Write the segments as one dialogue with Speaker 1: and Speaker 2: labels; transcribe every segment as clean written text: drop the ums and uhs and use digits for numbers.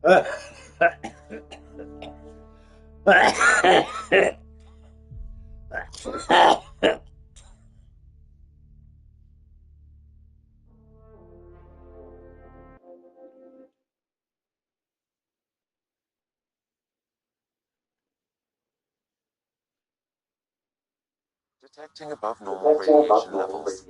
Speaker 1: Detecting above normal radiation levels.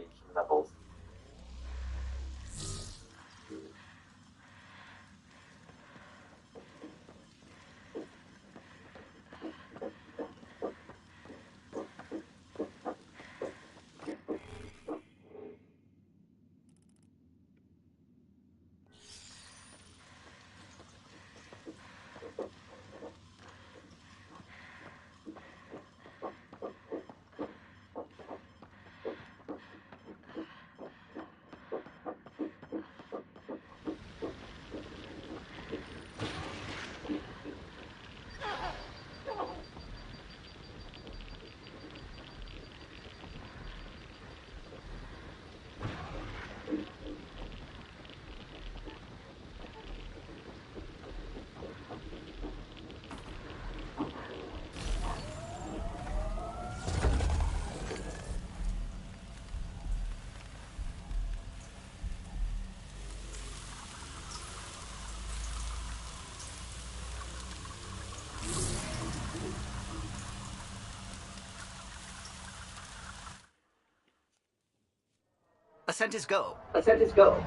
Speaker 2: Ascent is go.
Speaker 3: Ascent is go.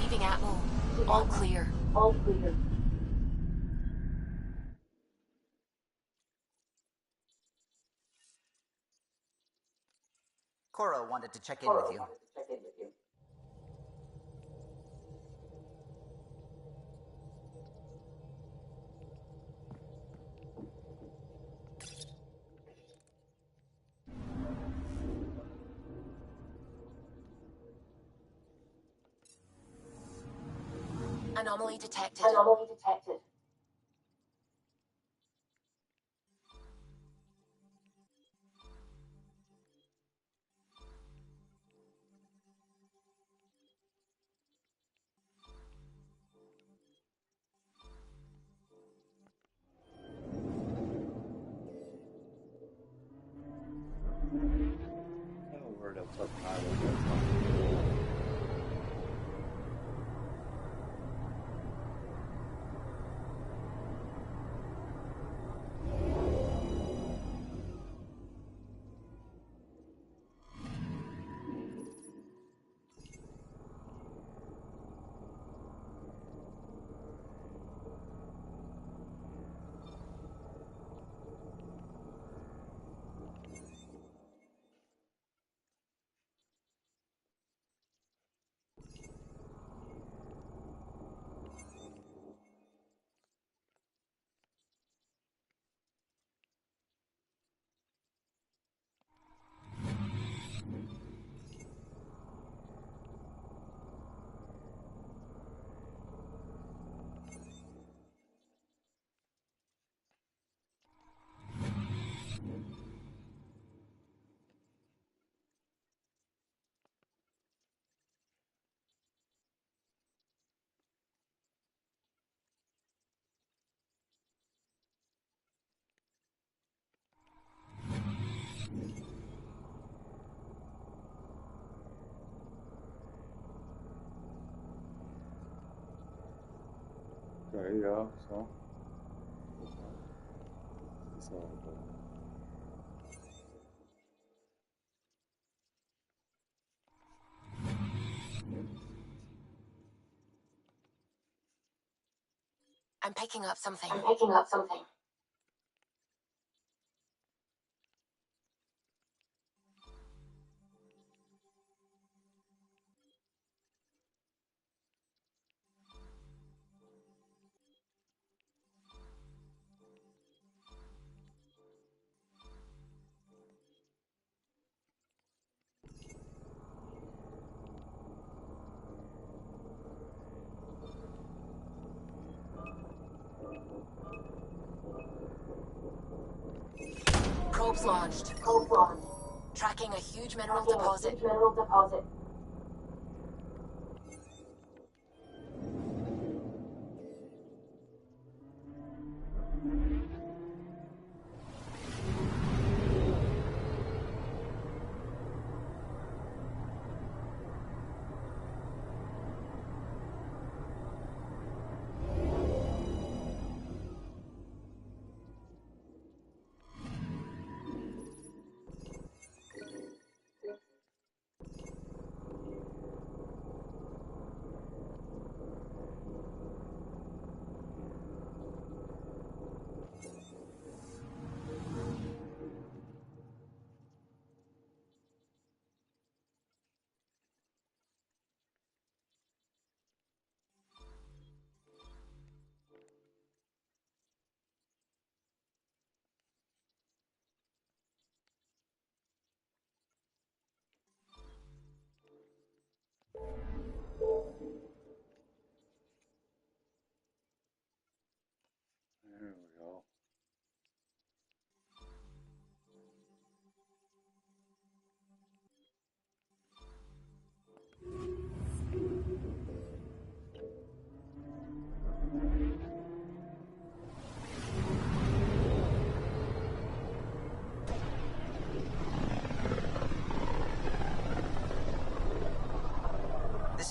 Speaker 4: Leaving Atmo. All clear.
Speaker 3: All clear.
Speaker 2: Koro wanted to check in with you.
Speaker 4: Anomaly detected.
Speaker 3: Anomaly detected.
Speaker 5: 可以啊，行。算了吧。
Speaker 4: I'm picking up something.
Speaker 3: I'm picking up something.
Speaker 4: Probes launched.
Speaker 3: Cold launch.
Speaker 4: Tracking a huge mineral
Speaker 3: Tracking a
Speaker 4: deposit.
Speaker 3: huge mineral deposit.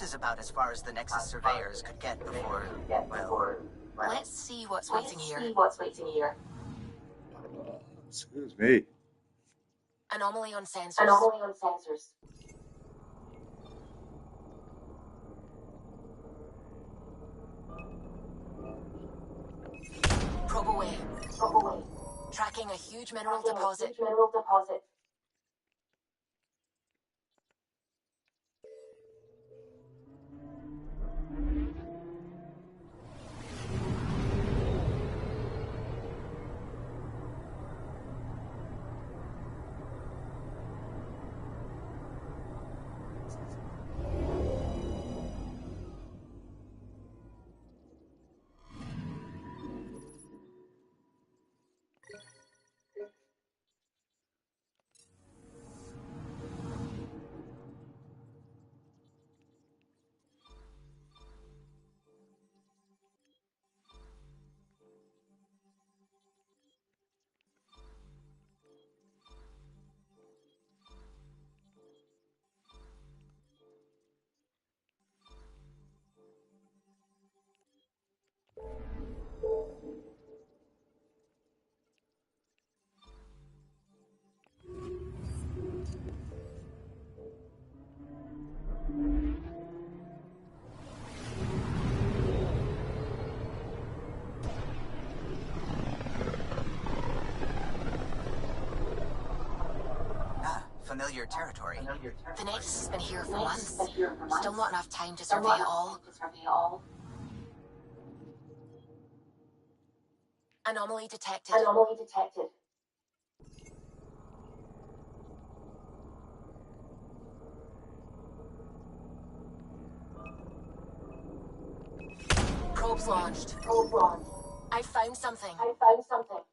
Speaker 2: This is about as far as the Nexus surveyors could get before, well...
Speaker 4: Let's see what's waiting here.
Speaker 5: Excuse me.
Speaker 4: Anomaly on sensors.
Speaker 3: Anomaly on sensors.
Speaker 4: Probe away.
Speaker 3: Probe away.
Speaker 4: Tracking a huge mineral
Speaker 3: Tracking a
Speaker 4: deposit.
Speaker 3: huge mineral deposit.
Speaker 2: Familiar territory.
Speaker 4: The Nexus has been here for months. Still not enough time to survey it all. Anomaly detected.
Speaker 3: Anomaly detected.
Speaker 4: Probes launched.
Speaker 3: Probe launched.
Speaker 4: I found something.
Speaker 3: I found something.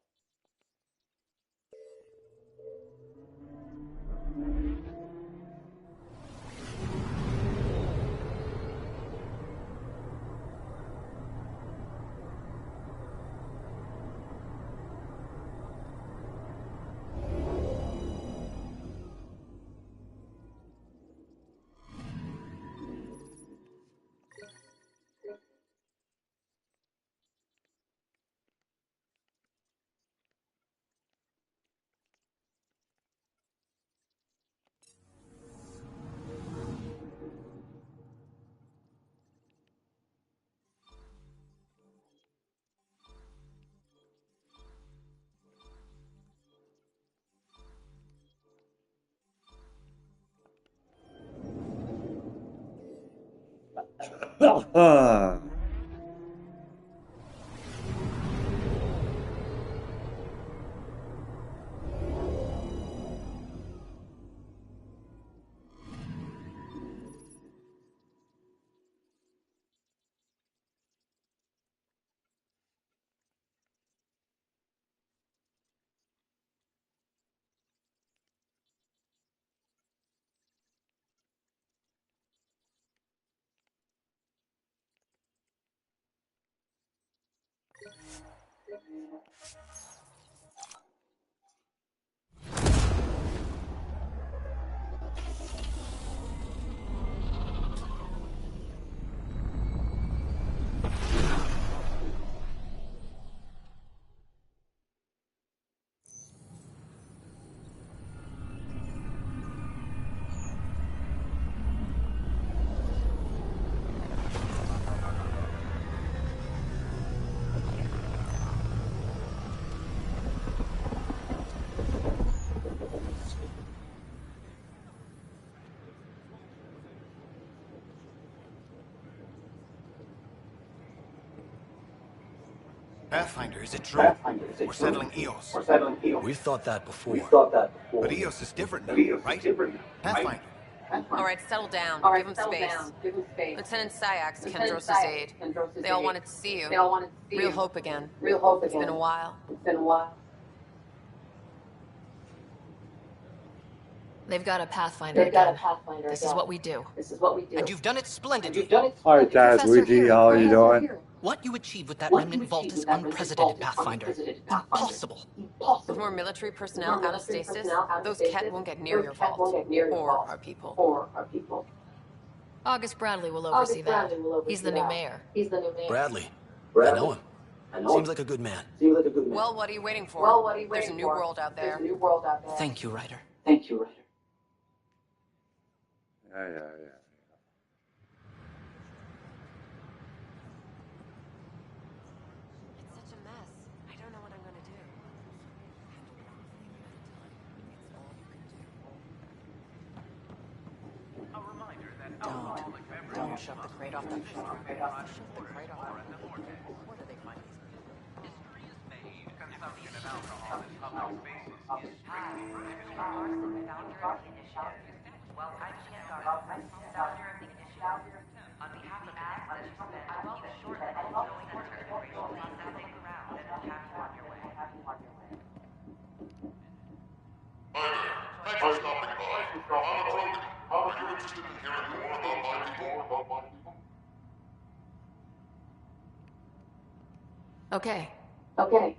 Speaker 6: Pathfinder, is it true? We're settling Eos.
Speaker 7: We've thought that before.
Speaker 6: But Eos is different now, right? Pathfinder.
Speaker 8: All right, settle down. Give him space. Lieutenant Syax, Kendros' aide. They all wanted to see you. Real hope again. It's been a while.
Speaker 4: They've got a Pathfinder again. This is what we do.
Speaker 7: And you've done it splendidly.
Speaker 5: Alright, Dad, Luigi, how are you doing?
Speaker 7: What you achieved with that remnant vault is unprecedented, Pathfinder. Impossible.
Speaker 8: With more military personnel out of stasis, those Ket won't get near your vault. Or our people.
Speaker 7: August Bradley will oversee that. He's the new mayor.
Speaker 6: Bradley. I know him. Seems like a good man.
Speaker 8: Well, what are you waiting for? There's a new world out there.
Speaker 7: Thank you, Ryder.
Speaker 5: Yeah, yeah, yeah.
Speaker 8: It's such a mess. I don't know what I'm gonna do.
Speaker 7: Don't shove the crate off the floor. Shove the crate off the floor. Where do they find these?
Speaker 9: Hi there. Thanks for stopping by. I'm Andromeda. Are you interested in hearing more about my people?
Speaker 7: Okay.
Speaker 9: Of course you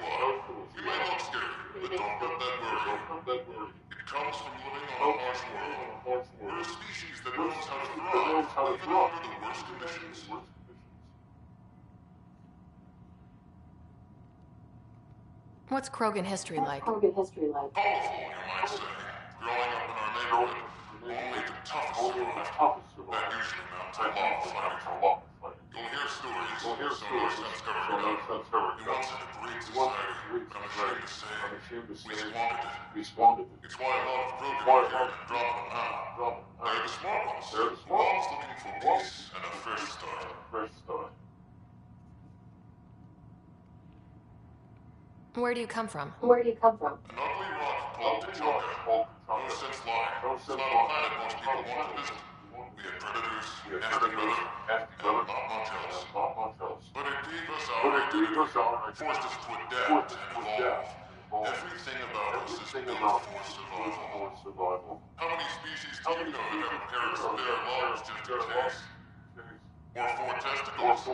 Speaker 9: are. You may look scared, but don't let that worry you. It comes from living on a harsh world. We're a species that knows how to thrive, even under the worst conditions.
Speaker 7: What's Krogan history like?
Speaker 9: Colorful, you might say. Growing up in our neighborhood, only the toughest survived. That usually meant a lot of fighting. You'll hear stories, some no sense covered it up. We once had a great society, but I'm ashamed to say, we squandered it. It's why a lot of Krogan are here and dropping them now. They're the smart ones, the ones looking for peace and a fresh start.
Speaker 7: Where do you come from?
Speaker 9: An ugly rock called Tachinga. No sense lying. It's not a planet most people want to visit. We had predators, nasty weather, and not much else. But it gave us our identity, forced us to adapt and evolve. Everything about us is built for survival. How many species do you know that have a pair of spare lungs just in case? Or 4 testicles?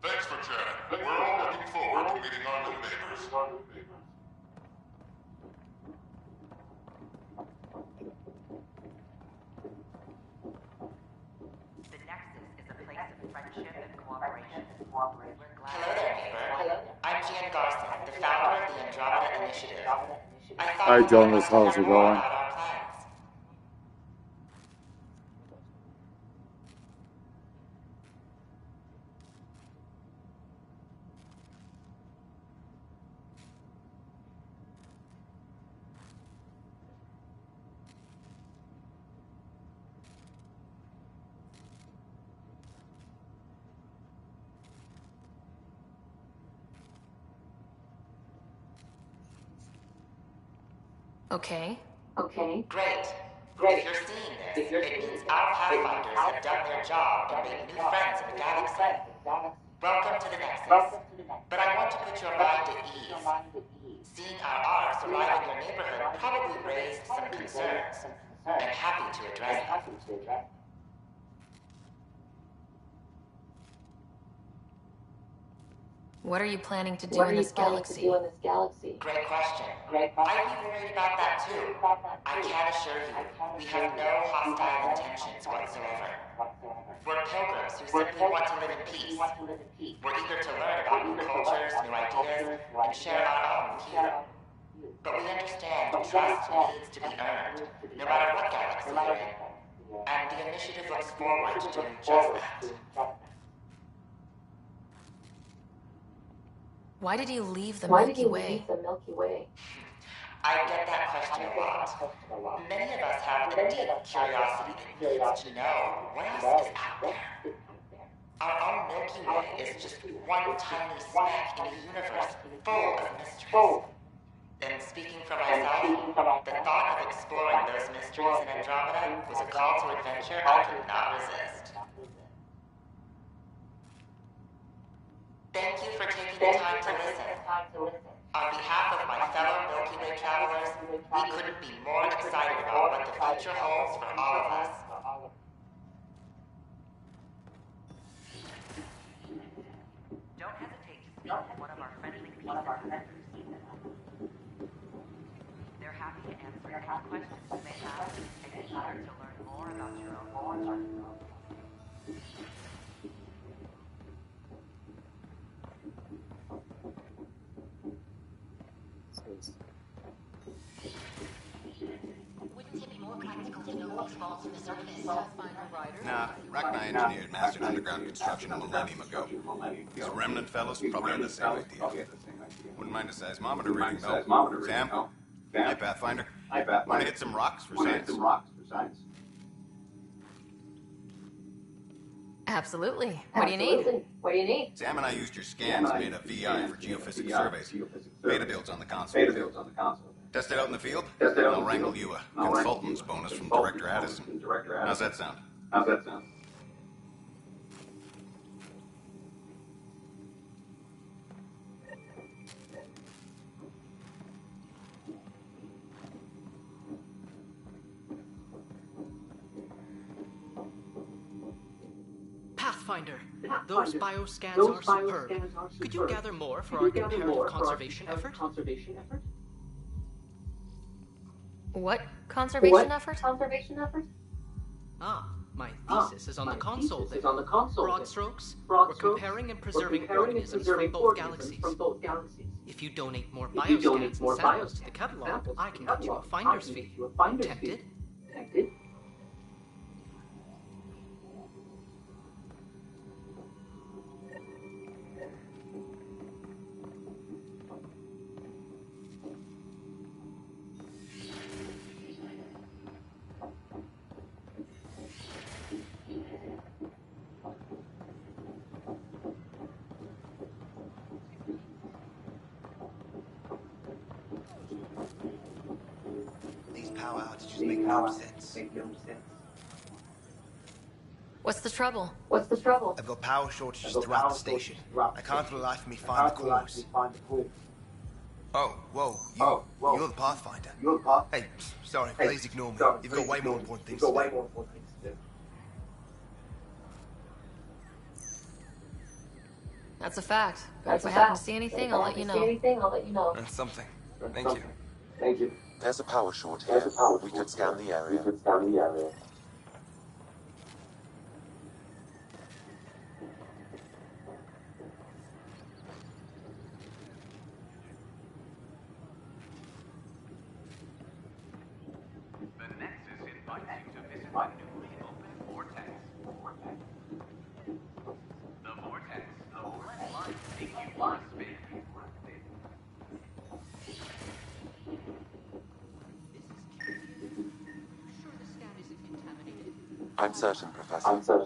Speaker 9: Thanks for chatting. We're all looking forward to meeting our new neighbors.
Speaker 2: The Nexus is a place of friendship and cooperation.
Speaker 10: Hello there, neighbor. I'm Gian Garson, the founder of the Andromeda Initiative. I thought
Speaker 5: Hi,
Speaker 10: you might
Speaker 5: Jonas.
Speaker 10: like to
Speaker 5: How's
Speaker 10: hear
Speaker 5: it
Speaker 10: more
Speaker 5: going?
Speaker 10: about our plans.
Speaker 7: Okay.
Speaker 10: Great. If you're seeing this, it means our Pathfinders have done their job and made new friends in the galaxy. Welcome to the Nexus. But I want to put your mind at ease. Seeing our ark survive in your neighborhood probably raised some concerns. I'm happy to address them.
Speaker 7: What are you planning to do in this galaxy?
Speaker 10: Great question. I'd be worried about that too. I can assure you, we have no hostile intentions whatsoever. We're pilgrims who simply want to live in peace. We're eager to learn about new cultures, new ideas, and share our own with you. But we understand trust needs to be earned, no matter what galaxy you're in. And the initiative looks forward to doing just that.
Speaker 7: Why did you leave the Milky Way?
Speaker 10: I get that question a lot. Many of us have a deep curiosity that needs to know what else is out there. Our own Milky Way is just one tiny speck in a universe full of mysteries. And speaking for myself, the thought of exploring those mysteries in Andromeda was a call to adventure I could not resist. Thank you for taking the time to listen. On behalf of my fellow Milky Way travelers, we couldn't be more excited about what the future holds for all of us.
Speaker 2: Don't hesitate to speak with one of our friendly people. They're happy to answer
Speaker 7: any questions you may have, and be sure to learn more about your own future.
Speaker 4: Wouldn't it be more practical to know these vaults from the surface?
Speaker 7: Pathfinder Rider?
Speaker 6: Nah, Rachni engineered mastered underground construction a millennium ago. These remnant fellows probably had the same idea. Wouldn't mind a seismometer reading, though. Sam? Hi, Pathfinder. Want to hit some rocks for science?
Speaker 8: Absolutely. What do you need?
Speaker 6: Sam and I used your scans, made a VI for geophysics surveys. Beta builds on the console. Test it out in the field, and I'll wrangle you a consultant's bonus from Director Addison. How's that sound?
Speaker 11: Pathfinder, those bioscans are superb. Could you gather more for our comparative conservation effort?
Speaker 8: What conservation effort?
Speaker 11: Ah, my thesis is on the console then. Broad strokes, we're comparing and preserving organisms from both galaxies. If you donate more bioscans and samples to the catalog, I can get you a finder's fee. Tempted?
Speaker 12: These power outages make no sense.
Speaker 8: What's the trouble?
Speaker 12: I've got power shortages throughout the station. I can't for the life of me find the cause. Oh, whoa, you're the Pathfinder. Hey, sorry, please ignore me. You've got way more important things to do.
Speaker 8: That's a fact. But if I happen to see anything, I'll let you know.
Speaker 12: That's something. Thank you.
Speaker 1: There's a power short here. We could scan the area.
Speaker 13: The Nexus invites you to visit the newly opened Vortex. The Vortex, the blend line to take you to space.
Speaker 11: Sure the scan isn't contaminated?
Speaker 1: I'm certain, Professor.
Speaker 11: Data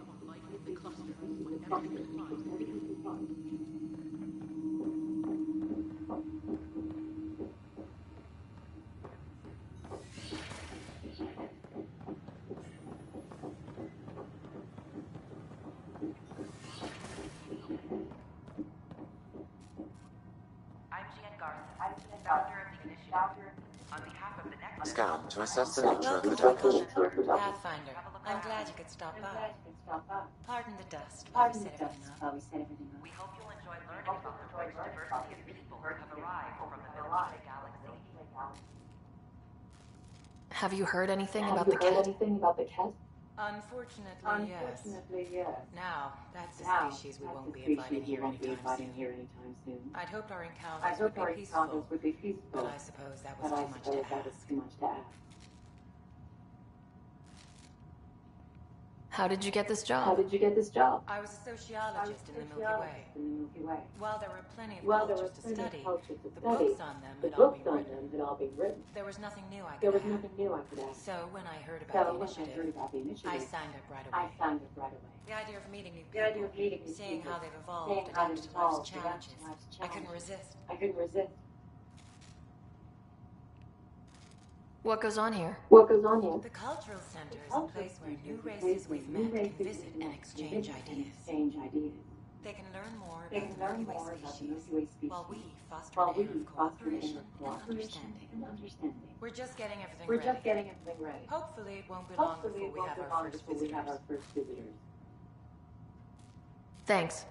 Speaker 11: on life in the cluster, whatever you can find.
Speaker 7: I'm Jan Garson, founder of the initiative. On behalf of the Nexus...
Speaker 1: Scan to assess the nature of the
Speaker 4: Welcome,
Speaker 1: damage.
Speaker 4: Pathfinder. I'm glad you could stop by. Pardon the dust while we set everything up.
Speaker 7: We hope you'll enjoy learning about the rich diversity of people who have arrived from the Milky Way galaxy.
Speaker 8: Have you heard anything about the cat?
Speaker 4: Unfortunately, yes. Now, that's a species we won't be inviting here anytime soon. I'd hoped our encounters would be peaceful, but I suppose that was too much to ask.
Speaker 8: How did you get this job?
Speaker 4: I was a sociologist in the Milky Way. While there were plenty of cultures to study, the books on them had all been written. There was nothing new I could add. So when I heard about the initiative, I signed up right away. The idea of meeting new people, seeing how they've evolved, adapted to life's challenges, I couldn't resist.
Speaker 8: What goes on here?
Speaker 4: The cultural center is a place where new races we've met can visit and exchange ideas. They can learn more about the Milky Way species, while we foster an air of cooperation and understanding. We're just getting everything ready. Hopefully it won't be long before we have our first visitors.
Speaker 8: Thanks.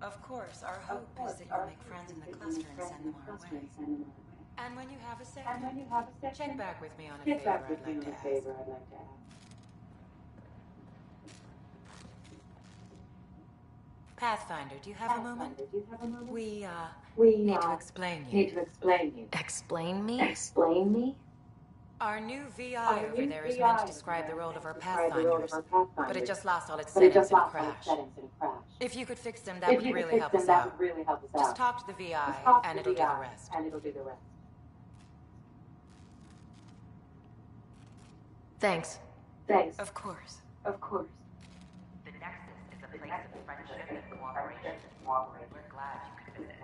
Speaker 4: Of course, our hope is that you'll make friends in the cluster and send them our way. And when you have a second, check back with me on a favor I'd like to ask. Pathfinder, do you have a moment? We need to explain you.
Speaker 8: Explain me?
Speaker 4: Our new VI over there is meant to describe the role of our Pathfinders, but it just lost all its settings in a crash. If you could fix them, that would really help us out. Just talk to the VI, and it'll do the rest.
Speaker 8: Thanks.
Speaker 4: Of course.
Speaker 10: The Nexus is a place of friendship and cooperation. We're glad you could visit.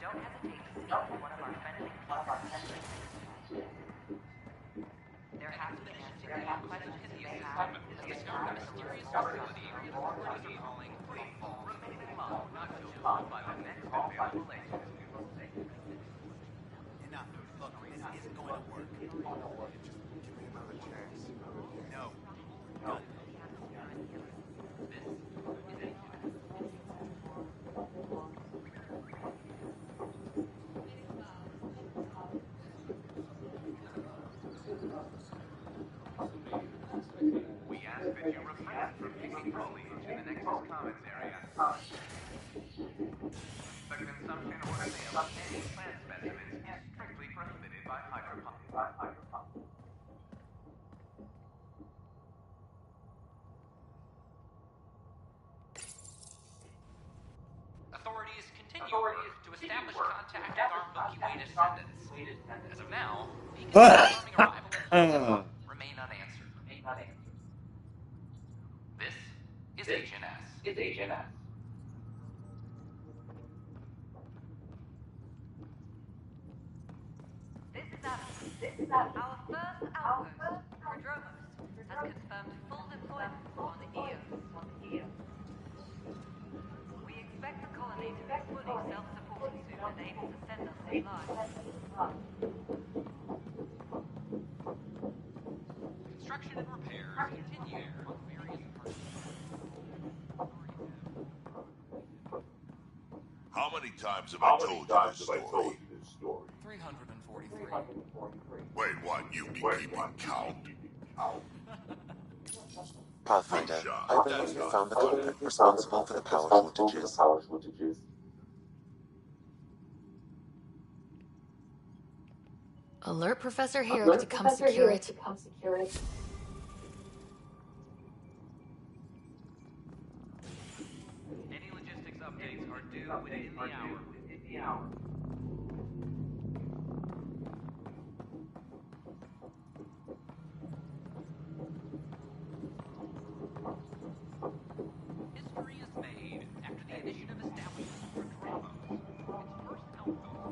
Speaker 10: Don't hesitate to speak to one of our friendly people. There has been answered any questions you may have.
Speaker 13: Discovered a mysterious facility reportedly hauling gleeful remaining love not killed by the next available agent.
Speaker 12: Enough. Look, this isn't going to work. Just give me another chance. No. None.
Speaker 13: We ask that you refrain from taking foliage in the Nexus Commons area. The consumption or sale of any plant specimens is strictly prohibited by hydroponics.
Speaker 7: Authorities continue work to establish contact with our Milky Way descendants. As of now, beacons confirming arrival at the remain unanswered. This is HNS.
Speaker 10: This is our first outpost, Andromeda, has confirmed full deployment on the EOS. We expect the colony to be fully self-supporting soon and able to send us supplies.
Speaker 7: Construction and repairs continue on various parts.
Speaker 9: How many times have I told you this story?
Speaker 7: 343.
Speaker 9: Wait, what? You be keeping count?
Speaker 1: Pathfinder, I believe you found the culprit responsible for the power shortages.
Speaker 8: Alert Professor Herrick to come secure it.
Speaker 13: Any logistics updates are due within the hour. History is made after the initiative established Andromeda, its first outpost.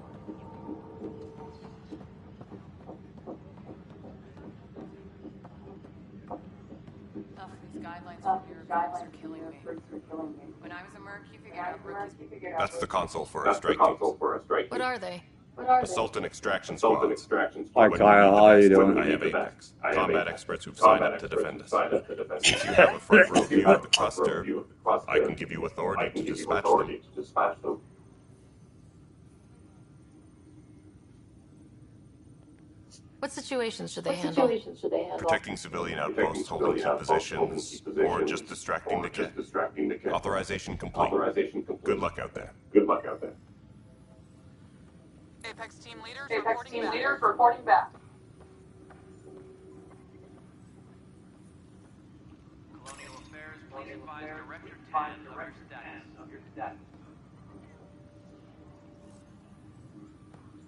Speaker 8: Ugh, these guidelines for peer reviews are killing me. When I was a merc, you figured out rookies.
Speaker 6: That's the console for our strike teams.
Speaker 8: What are they?
Speaker 6: Assault and extraction squads.
Speaker 5: Hi, Kyle. How you doing?
Speaker 6: I have Apex, combat experts who've signed up to defend us. Since you have a front row view of the cluster, I can give you authority to dispatch them.
Speaker 8: What situations should they handle?
Speaker 6: Protecting civilian outposts holding key positions, or just distracting the kid. Authorization complete. Good luck out there.
Speaker 7: Apex team leaders
Speaker 3: reporting back.
Speaker 13: Colonial Affairs, please advise Director 10 of your status.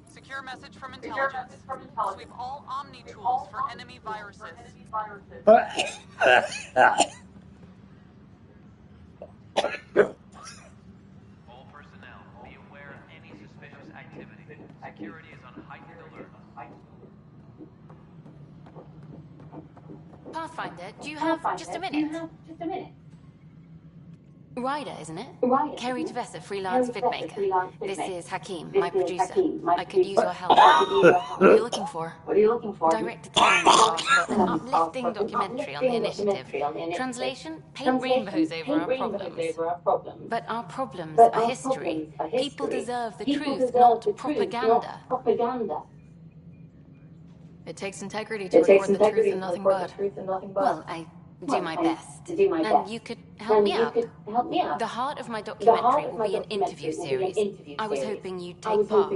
Speaker 7: Secure message from intelligence. Sweep all Omni tools for enemy viruses.
Speaker 13: All personnel, be aware of any suspicious activity. Security is on heightened alert.
Speaker 8: Pathfinder, do you have just a minute?
Speaker 4: Ryder, isn't it? Kerry Tavessa, freelance vidmaker. This is Hakeem, my producer. I could use your help. What are you looking for? Director Tan asked for an uplifting documentary on the initiative. Translation, paint rainbows over our problems. But our problems are history. People deserve the truth, not propaganda. It takes integrity to record the truth and nothing but. Well, I do my best. And you could help me out. The heart of my documentary will be an interview series. I was hoping you'd take part.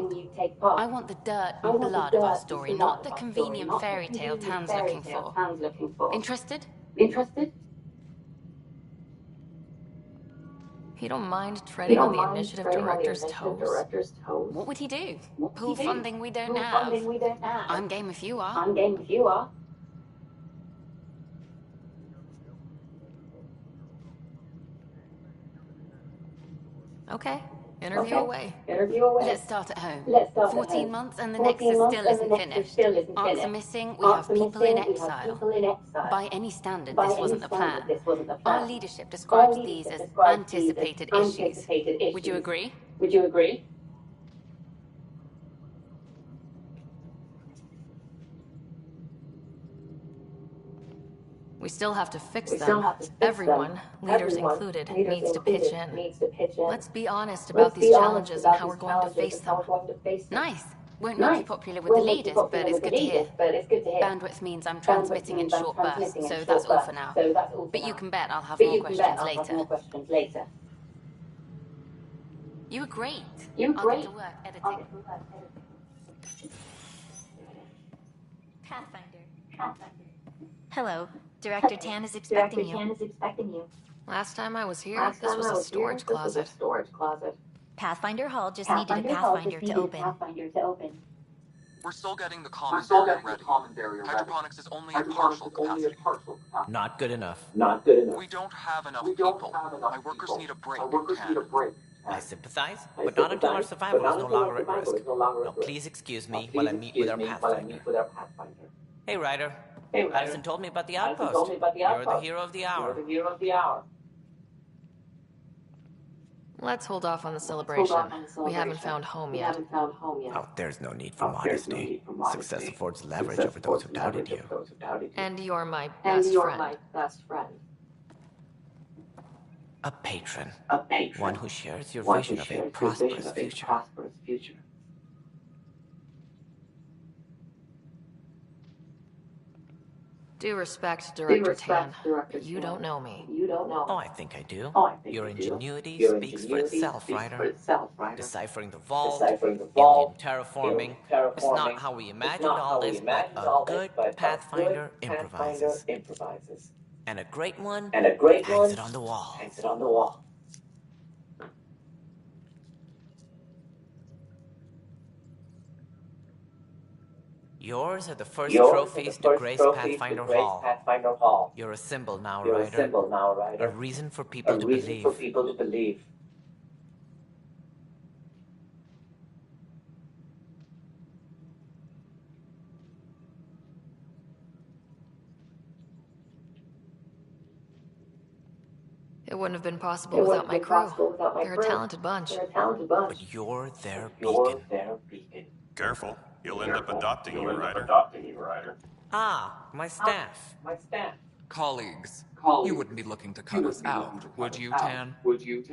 Speaker 4: I want the dirt and blood of our story, not the convenient fairy tale Tan's looking for. Interested? You don't mind treading on the initiative director's toes? What would he do? Pool funding we don't have. I'm game if you are. Okay, interview away. Let's start at home. 14 months and the Nexus still isn't finished. Answer missing, we have people in exile. By any standard, this wasn't the plan. Our leadership describes these as anticipated issues. Would you agree? We still have to fix them. Everyone, leaders included, needs to pitch in. Let's be honest about these challenges and how we're going to face them. Nice. Won't make you popular with the leaders, but it's good to hear. Bandwidth means I'm transmitting in short bursts, so that's all for now. But you can bet I'll have more questions later. You were great. I'll get to work editing.
Speaker 14: Pathfinder. Hello. Director Tan is expecting you.
Speaker 8: Last time I was here, this was a storage closet.
Speaker 14: Pathfinder Hall just needed a Pathfinder to open.
Speaker 1: We're still getting the common barrier ready. Hydroponics is only at partial capacity.
Speaker 15: Not good enough.
Speaker 1: We don't have enough people. My workers need a break.
Speaker 15: I sympathize, but not until our survival is no longer at risk. Now please excuse me while I meet with our Pathfinder. Hey, Ryder. Addison told me about the outpost. You're the hero of the hour.
Speaker 8: Let's hold off on the celebration. We haven't found home yet.
Speaker 15: Oh, there's no need for modesty. Success affords leverage over those who doubted you.
Speaker 8: And you're my best friend.
Speaker 15: A patron. One who shares your vision of a prosperous future.
Speaker 8: Due respect, Director Tan. You don't know me.
Speaker 15: Oh, I think I do. Your ingenuity speaks for itself, Ryder. Deciphering the vault, alien terraforming, it's not how we imagined all this, but a good Pathfinder improvises. And a great one hangs it on the wall. Yours are the first trophies to grace Pathfinder Hall. You're a symbol now, Ryder. A reason for people to believe.
Speaker 8: It wouldn't have been possible without my crew. They're a talented bunch.
Speaker 15: But you're their beacon.
Speaker 6: Careful. You'll end up adopting you, Ryder.
Speaker 15: Ah, my staff.
Speaker 1: Colleagues, you wouldn't be looking to cut us out, would you, Tan?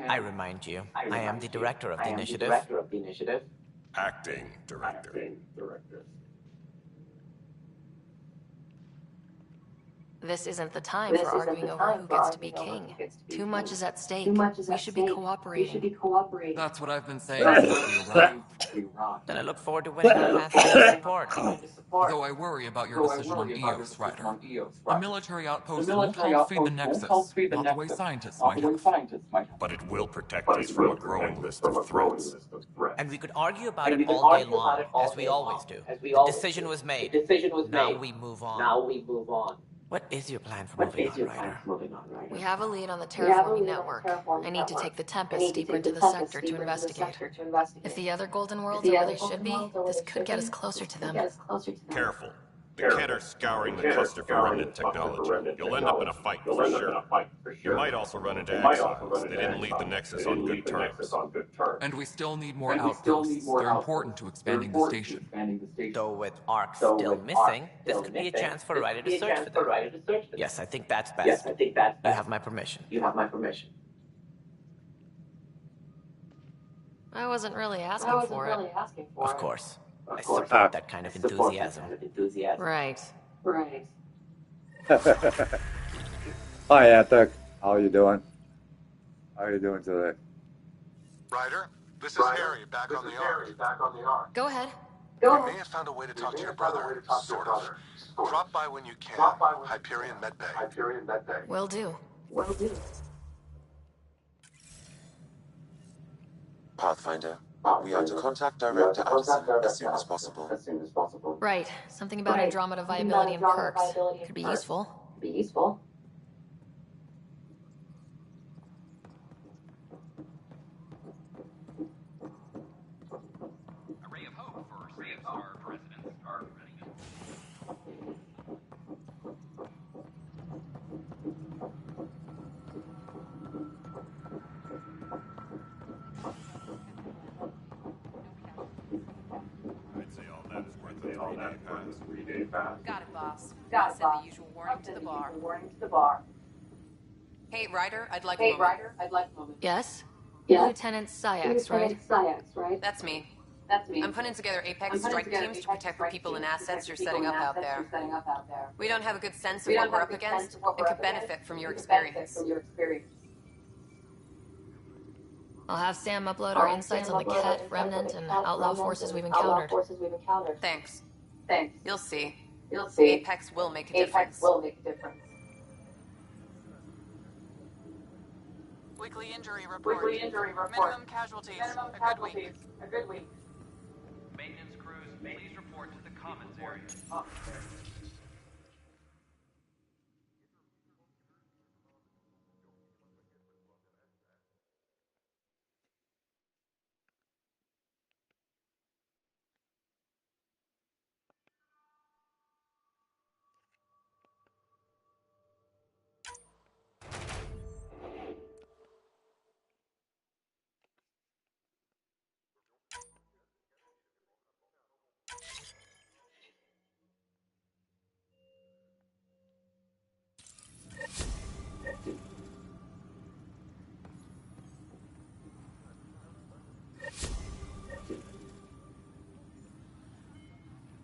Speaker 15: I remind you, I am the director of the initiative.
Speaker 6: Acting director.
Speaker 8: This isn't the time for arguing over who gets to be king. Too much is at stake. We should be cooperating.
Speaker 1: That's what I've been saying since you arrived.
Speaker 15: Then I look forward to winning our Pathfinder support.
Speaker 1: Though I worry about your decision on EOS, Ryder. A military outpost won't help feed the Nexus, not the way scientists might have.
Speaker 6: But it will protect us from a growing list of threats.
Speaker 15: And we could argue about it all day long, as we always do. The decision was made. Now we move on. What is your plan for moving on, Ryder?
Speaker 8: We have a lead on the terraforming network. I need to take the Tempest deeper into the sector to investigate. If the other golden worlds are where they should be, this could get us closer to them.
Speaker 6: Careful. The Kett are scouring the cluster for remnant technology. You'll end up in a fight, for sure. You might also run into exiles. They didn't leave the Nexus on good terms.
Speaker 1: And we still need more outposts. They're important to expanding the station.
Speaker 15: Though with Ark still missing, this could be a chance for Ryder to search for them. Yes, I think that's best. You have my permission.
Speaker 8: I wasn't really asking for it.
Speaker 15: Of course. I support that kind of enthusiasm.
Speaker 8: Right.
Speaker 5: Hi, Ethic. How are you doing? How are you doing today?
Speaker 9: Ryder, this is Harry, back on the Ark.
Speaker 8: Go ahead.
Speaker 9: We may have found a way to talk to your brother, sort of. Drop by when you can. Hyperion Medbay.
Speaker 8: Will do.
Speaker 16: Pathfinder, we are to contact Director Addison as soon as possible.
Speaker 8: Right. Something about Andromeda viability and perks. Could be useful.
Speaker 13: A ray of hope for Star President.
Speaker 6: I'd say all that is worth a 3-day pass.
Speaker 8: Got it, boss. Gotta send the usual warning to the bar. Hey, Ryder, I'd like a moment. Yes? Lieutenant Syax, right? That's me. I'm putting together Apex strike teams to protect the people and assets you're setting up out there. We don't have a good sense of what we're up against and could benefit from your experience. I'll have Sam upload our insights on the Kett, Remnant, and outlaw forces we've encountered. Thanks. You'll see. Apex will make a difference.
Speaker 3: Weekly injury report. Minimum casualties. A good week.
Speaker 13: Maintenance crews, please report to the commons area.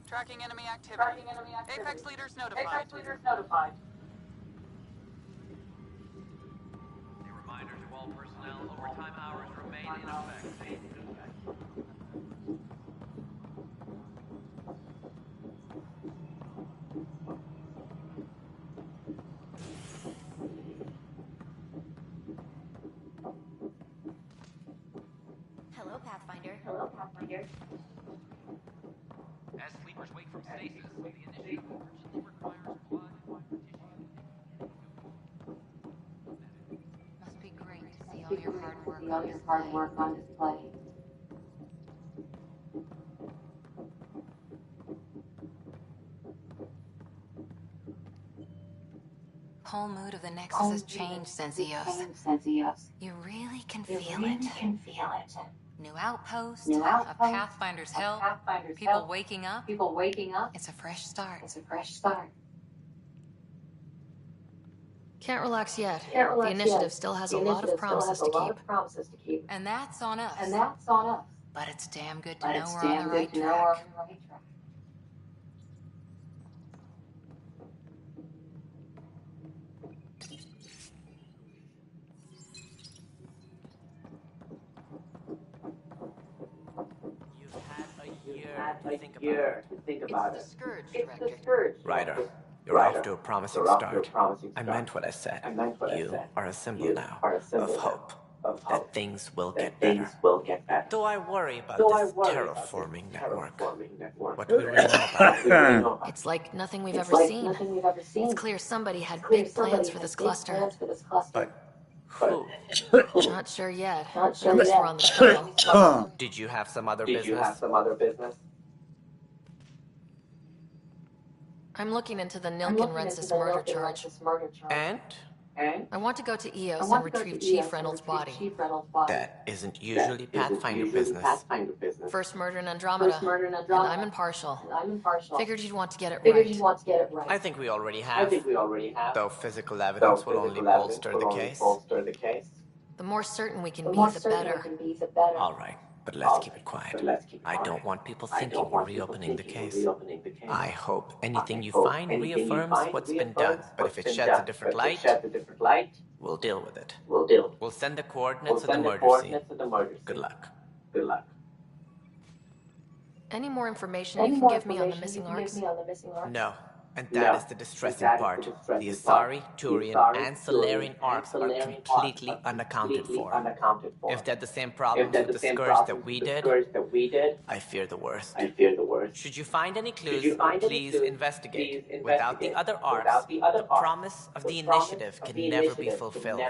Speaker 3: Tracking enemy activity. Apex leaders notified.
Speaker 13: A reminder to all personnel, overtime hours remain in effect.
Speaker 14: Hello, Pathfinder.
Speaker 13: As sleepers wake from stasis, the initiative urgently requires blood, tissue.
Speaker 4: Must be great to see all your hard work on display. Whole mood of the Nexus has changed since EOS. You really can feel it. New outpost, a Pathfinder's help, people waking up. It's a fresh start.
Speaker 8: Can't relax yet. The initiative still has a lot of promises to keep.
Speaker 4: And that's on us. But it's damn good to know we're on the right track.
Speaker 15: To think about
Speaker 4: It's the Scourge,
Speaker 15: Ryder, you're off to a promising start. I meant what I said. You are a symbol now of hope. That things will get better. Though I worry about this terraforming network. What do we really know about it?
Speaker 8: It's like nothing we've ever seen. It's clear somebody had big plans for this cluster.
Speaker 15: But who?
Speaker 8: Not sure yet. At least we're on the trail.
Speaker 15: Did you have some other business?
Speaker 8: I'm looking into the Nilkenrensis murder charge.
Speaker 15: And?
Speaker 8: I want to go to EOS and retrieve Chief Reynolds' body.
Speaker 15: That isn't usually Pathfinder business.
Speaker 8: First murder in Andromeda, and I'm impartial. Figured you'd want to get it right.
Speaker 15: I think we already have. Though physical evidence will only bolster the case.
Speaker 8: The more certain we can be, the better.
Speaker 15: All right, but let's keep it quiet. I don't want people thinking we're reopening the case. I hope anything you find reaffirms what's been done, but if it sheds a different light, we'll deal with it. We'll send the coordinates of the murder scene. Good luck.
Speaker 8: Any more information you can give me on the missing arcs?
Speaker 15: No. And that is the distressing part. The Asari, Turian, and Solarian arcs are completely unaccounted for. If they're the same problems with the Scourge that we did, I fear the worst. Should you find any clues, please investigate. Without the other arcs, the promise of the Initiative can never be fulfilled.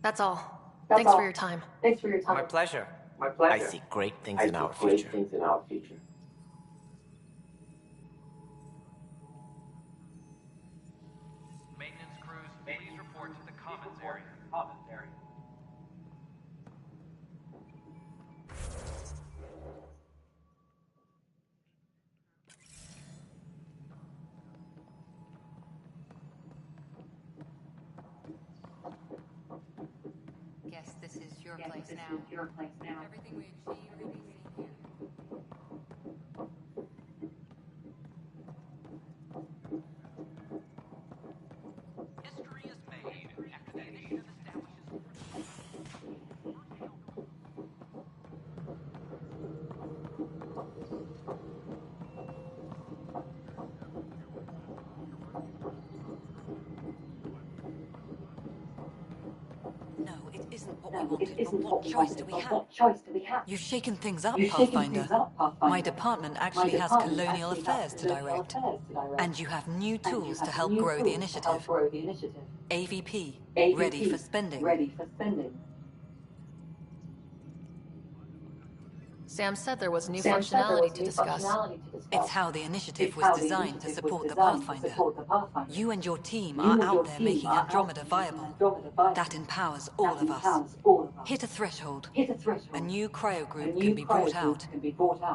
Speaker 8: That's all. Thanks for your time.
Speaker 15: My pleasure. I see great things in our future.
Speaker 13: Maintenance crews, please report to the commons area.
Speaker 4: Guess this is your place now. Everything we achieve will be seen here.
Speaker 13: History is made after the initiative establishes.
Speaker 17: No, it isn't what we wanted, but what choice do we have? You've shaken things up, Pathfinder. My department actually has colonial affairs to direct. And you have new tools to help grow the initiative. AVP, ready for spending.
Speaker 8: Sam said there was new functionality to discuss.
Speaker 17: It's how the initiative was designed to support the Pathfinder. You and your team are out there making Andromeda viable. That empowers all of us. Hit a threshold. A new cryo group can be brought out.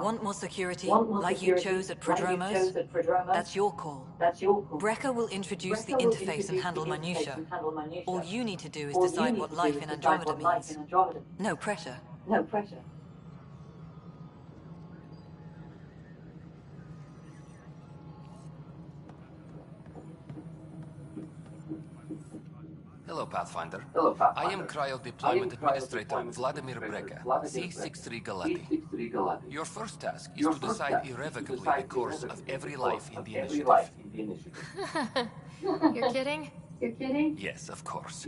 Speaker 17: Want more security, like you chose at Prodromos? That's your call. Brecker will introduce the interface and handle minutiae. All you need to do is decide what life in Andromeda means. No pressure.
Speaker 18: Hello, Pathfinder. I am Cryo Deployment Administrator Vladimir Brecker, C-63 Galati. Your first task is to decide irrevocably the course of every life in the Initiative.
Speaker 8: You're kidding?
Speaker 18: Yes, of course.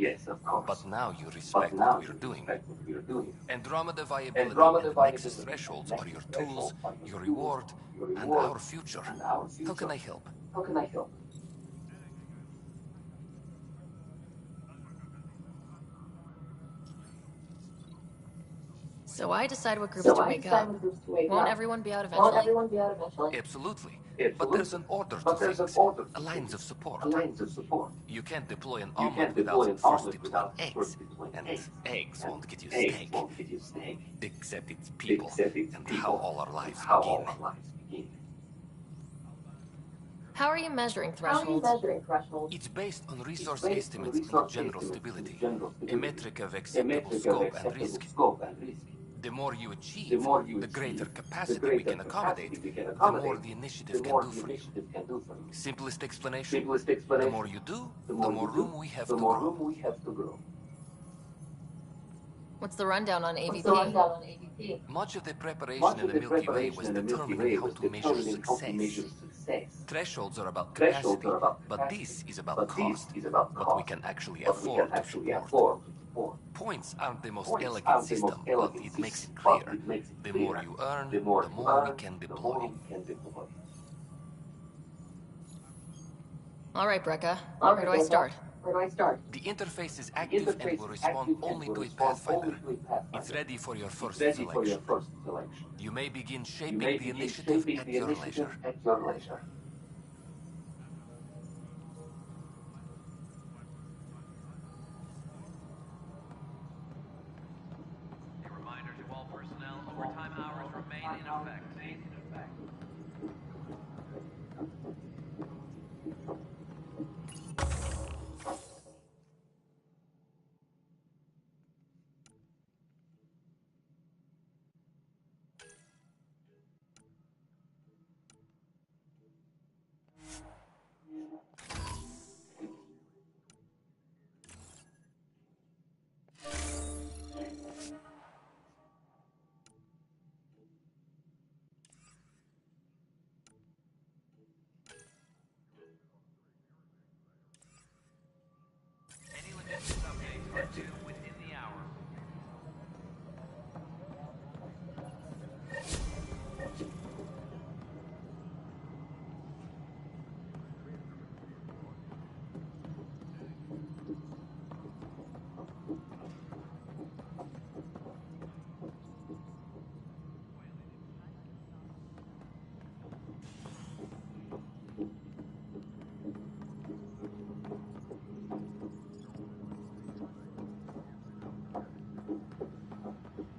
Speaker 18: But now you respect what we're doing. Andromeda viability and the Nexus thresholds are your tools, your reward, and our future. How can I help?
Speaker 8: So I decide what groups to wake up. Won't everyone be out eventually?
Speaker 18: Absolutely. But there's an order to things. Lines of support. You can't deploy an omelet without first deploying eggs. And eggs won't get you steak. Except it's people and how all our lives begin.
Speaker 8: How are you measuring thresholds?
Speaker 18: It's based on resource estimates and general stability. A metric of acceptable scope and risk. The more you achieve, the greater capacity we can accommodate, the more the Initiative can do for you. Simplest explanation, the more you do, the more room we have to grow.
Speaker 8: What's the rundown on AVP?
Speaker 18: Much of the preparation in the Milky Way was determining how to measure success. Thresholds are about capacity, but this is about cost, what we can actually afford to support. Points aren't the most elegant system, but it makes it clear. The more you earn, the more we can deploy.
Speaker 8: All right, Brekka. Where do I start?
Speaker 18: The interface is active and will respond only to a Pathfinder. It's ready for your first selection. You may begin shaping the initiative at your leisure.
Speaker 13: A reminder to all personnel, overtime hours remain in effect. Any logistics updates are due within the hour.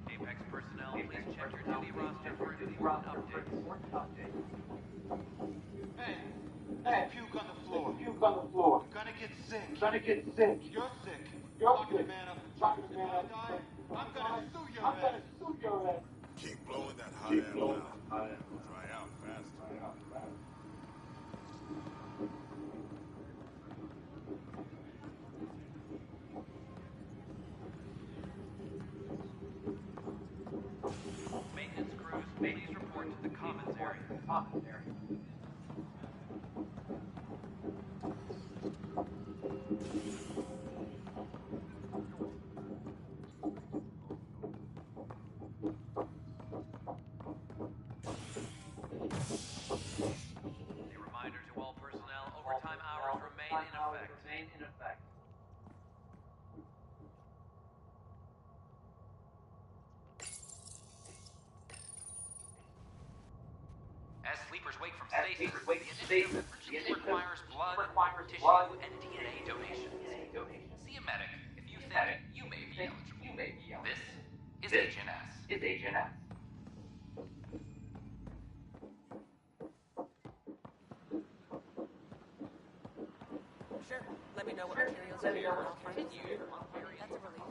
Speaker 13: Apex personnel, please check your duty roster for important updates.
Speaker 19: Hey, puke on the floor. You're gonna get sick. You're sick. Talking to man up in charge. If I die, I'm gonna sue your ass.
Speaker 6: Keep blowing that hot air loud. Dry out fast.
Speaker 13: Maintenance crews, please report to the commons area. A reminder to all personnel, overtime hours remain in effect. As sleepers wake from stasis, the initiative urgently requires blood, tissue, and DNA donations. See a medic if you think you may be eligible. This is HNS.
Speaker 8: Sure. Let me know what materials you need and I'll find you. That's a relief.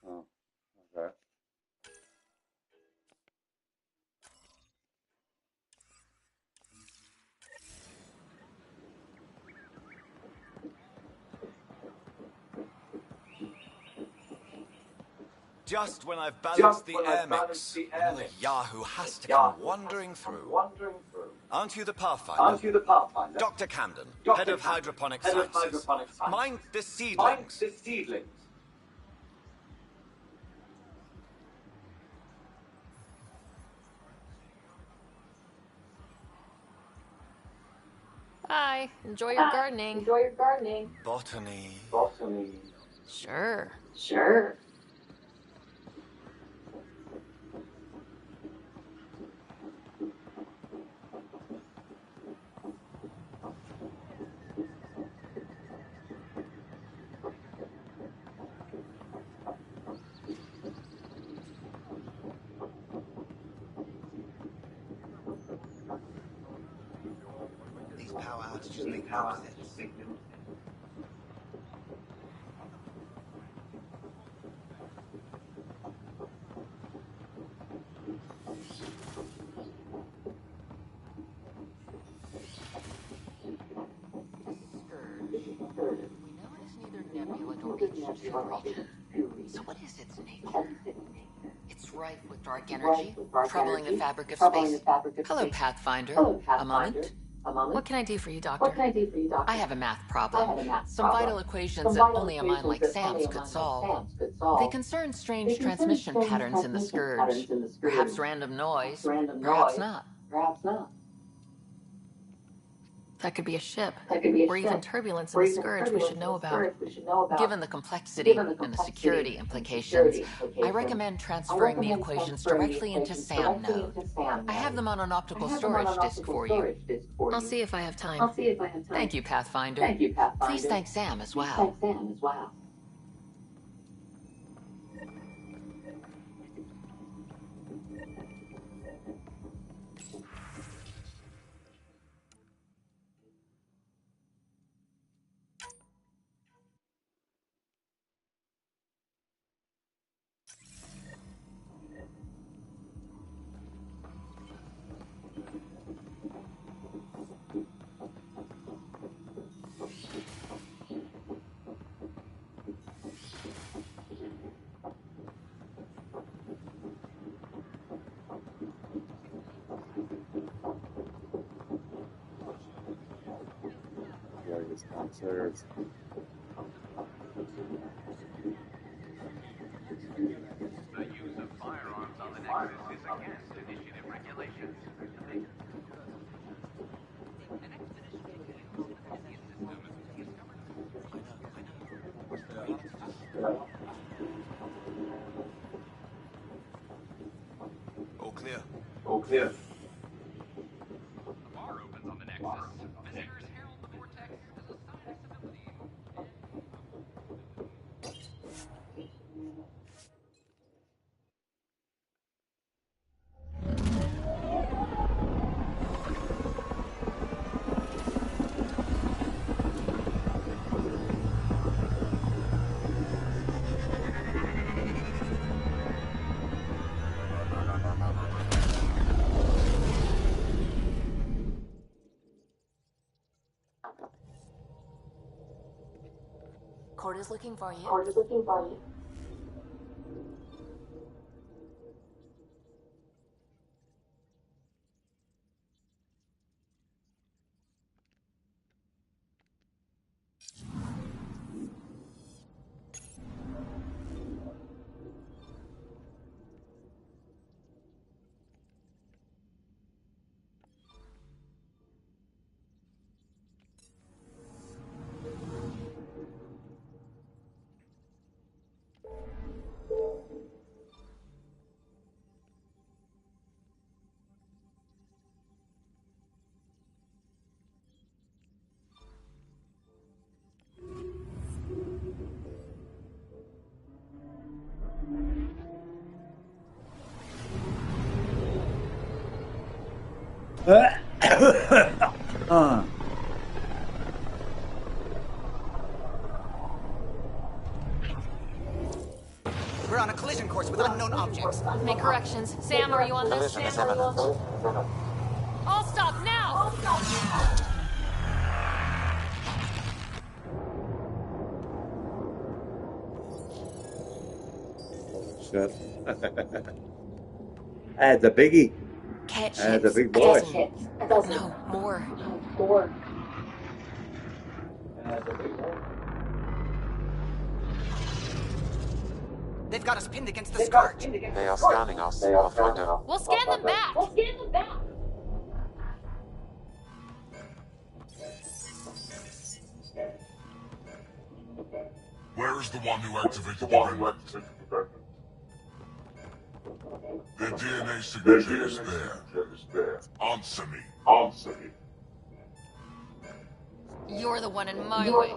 Speaker 5: Oh, okay.
Speaker 20: Just when I've balanced the air mix, another Yahoo has to come wandering through. Aren't you the Pathfinder? Dr. Camden, head of hydroponic sciences. Mind the seedlings.
Speaker 8: Hi, enjoy your gardening.
Speaker 20: Botany.
Speaker 8: Sure.
Speaker 12: These power outages make no sense.
Speaker 15: So what is its nature? It's rife with dark energy, troubling the fabric of space. Hello, Pathfinder. A moment?
Speaker 8: What can I do for you, Doctor?
Speaker 15: I have a math problem. Some vital equations that only a mind like Sam's could solve. They concern strange transmission patterns in the Scourge. Perhaps random noise, perhaps not.
Speaker 8: That could be a ship, or even turbulence in the Scourge we should know about.
Speaker 15: Given the complexity and the security implications, I recommend transferring the equations directly into SAM node. I have them on an optical storage disk for you.
Speaker 8: I'll see if I have time.
Speaker 15: Thank you, Pathfinder. Please thank Sam as well.
Speaker 5: Downstairs.
Speaker 13: The use of firearms on the Nexus is against initiative regulations.
Speaker 20: All clear.
Speaker 13: The bar opens on the Nexus. Visitors herald the vortex as a sign of civility.
Speaker 8: Cord is looking for you.
Speaker 12: We're
Speaker 8: Matrix. Make corrections. Sam, are you on this?
Speaker 16: Collision is imminent.
Speaker 8: All stop now!
Speaker 5: Shit. It's a biggie.
Speaker 8: Catch
Speaker 5: And it's a
Speaker 8: hits.
Speaker 5: big boy.
Speaker 8: No, more.
Speaker 2: They've got us pinned against the scourge.
Speaker 16: They are scanning us, Pathfinder.
Speaker 8: We'll scan them back.
Speaker 9: Where is the one who activated the remnant? Their DNA signature is there. Answer me.
Speaker 8: You're the one in my way.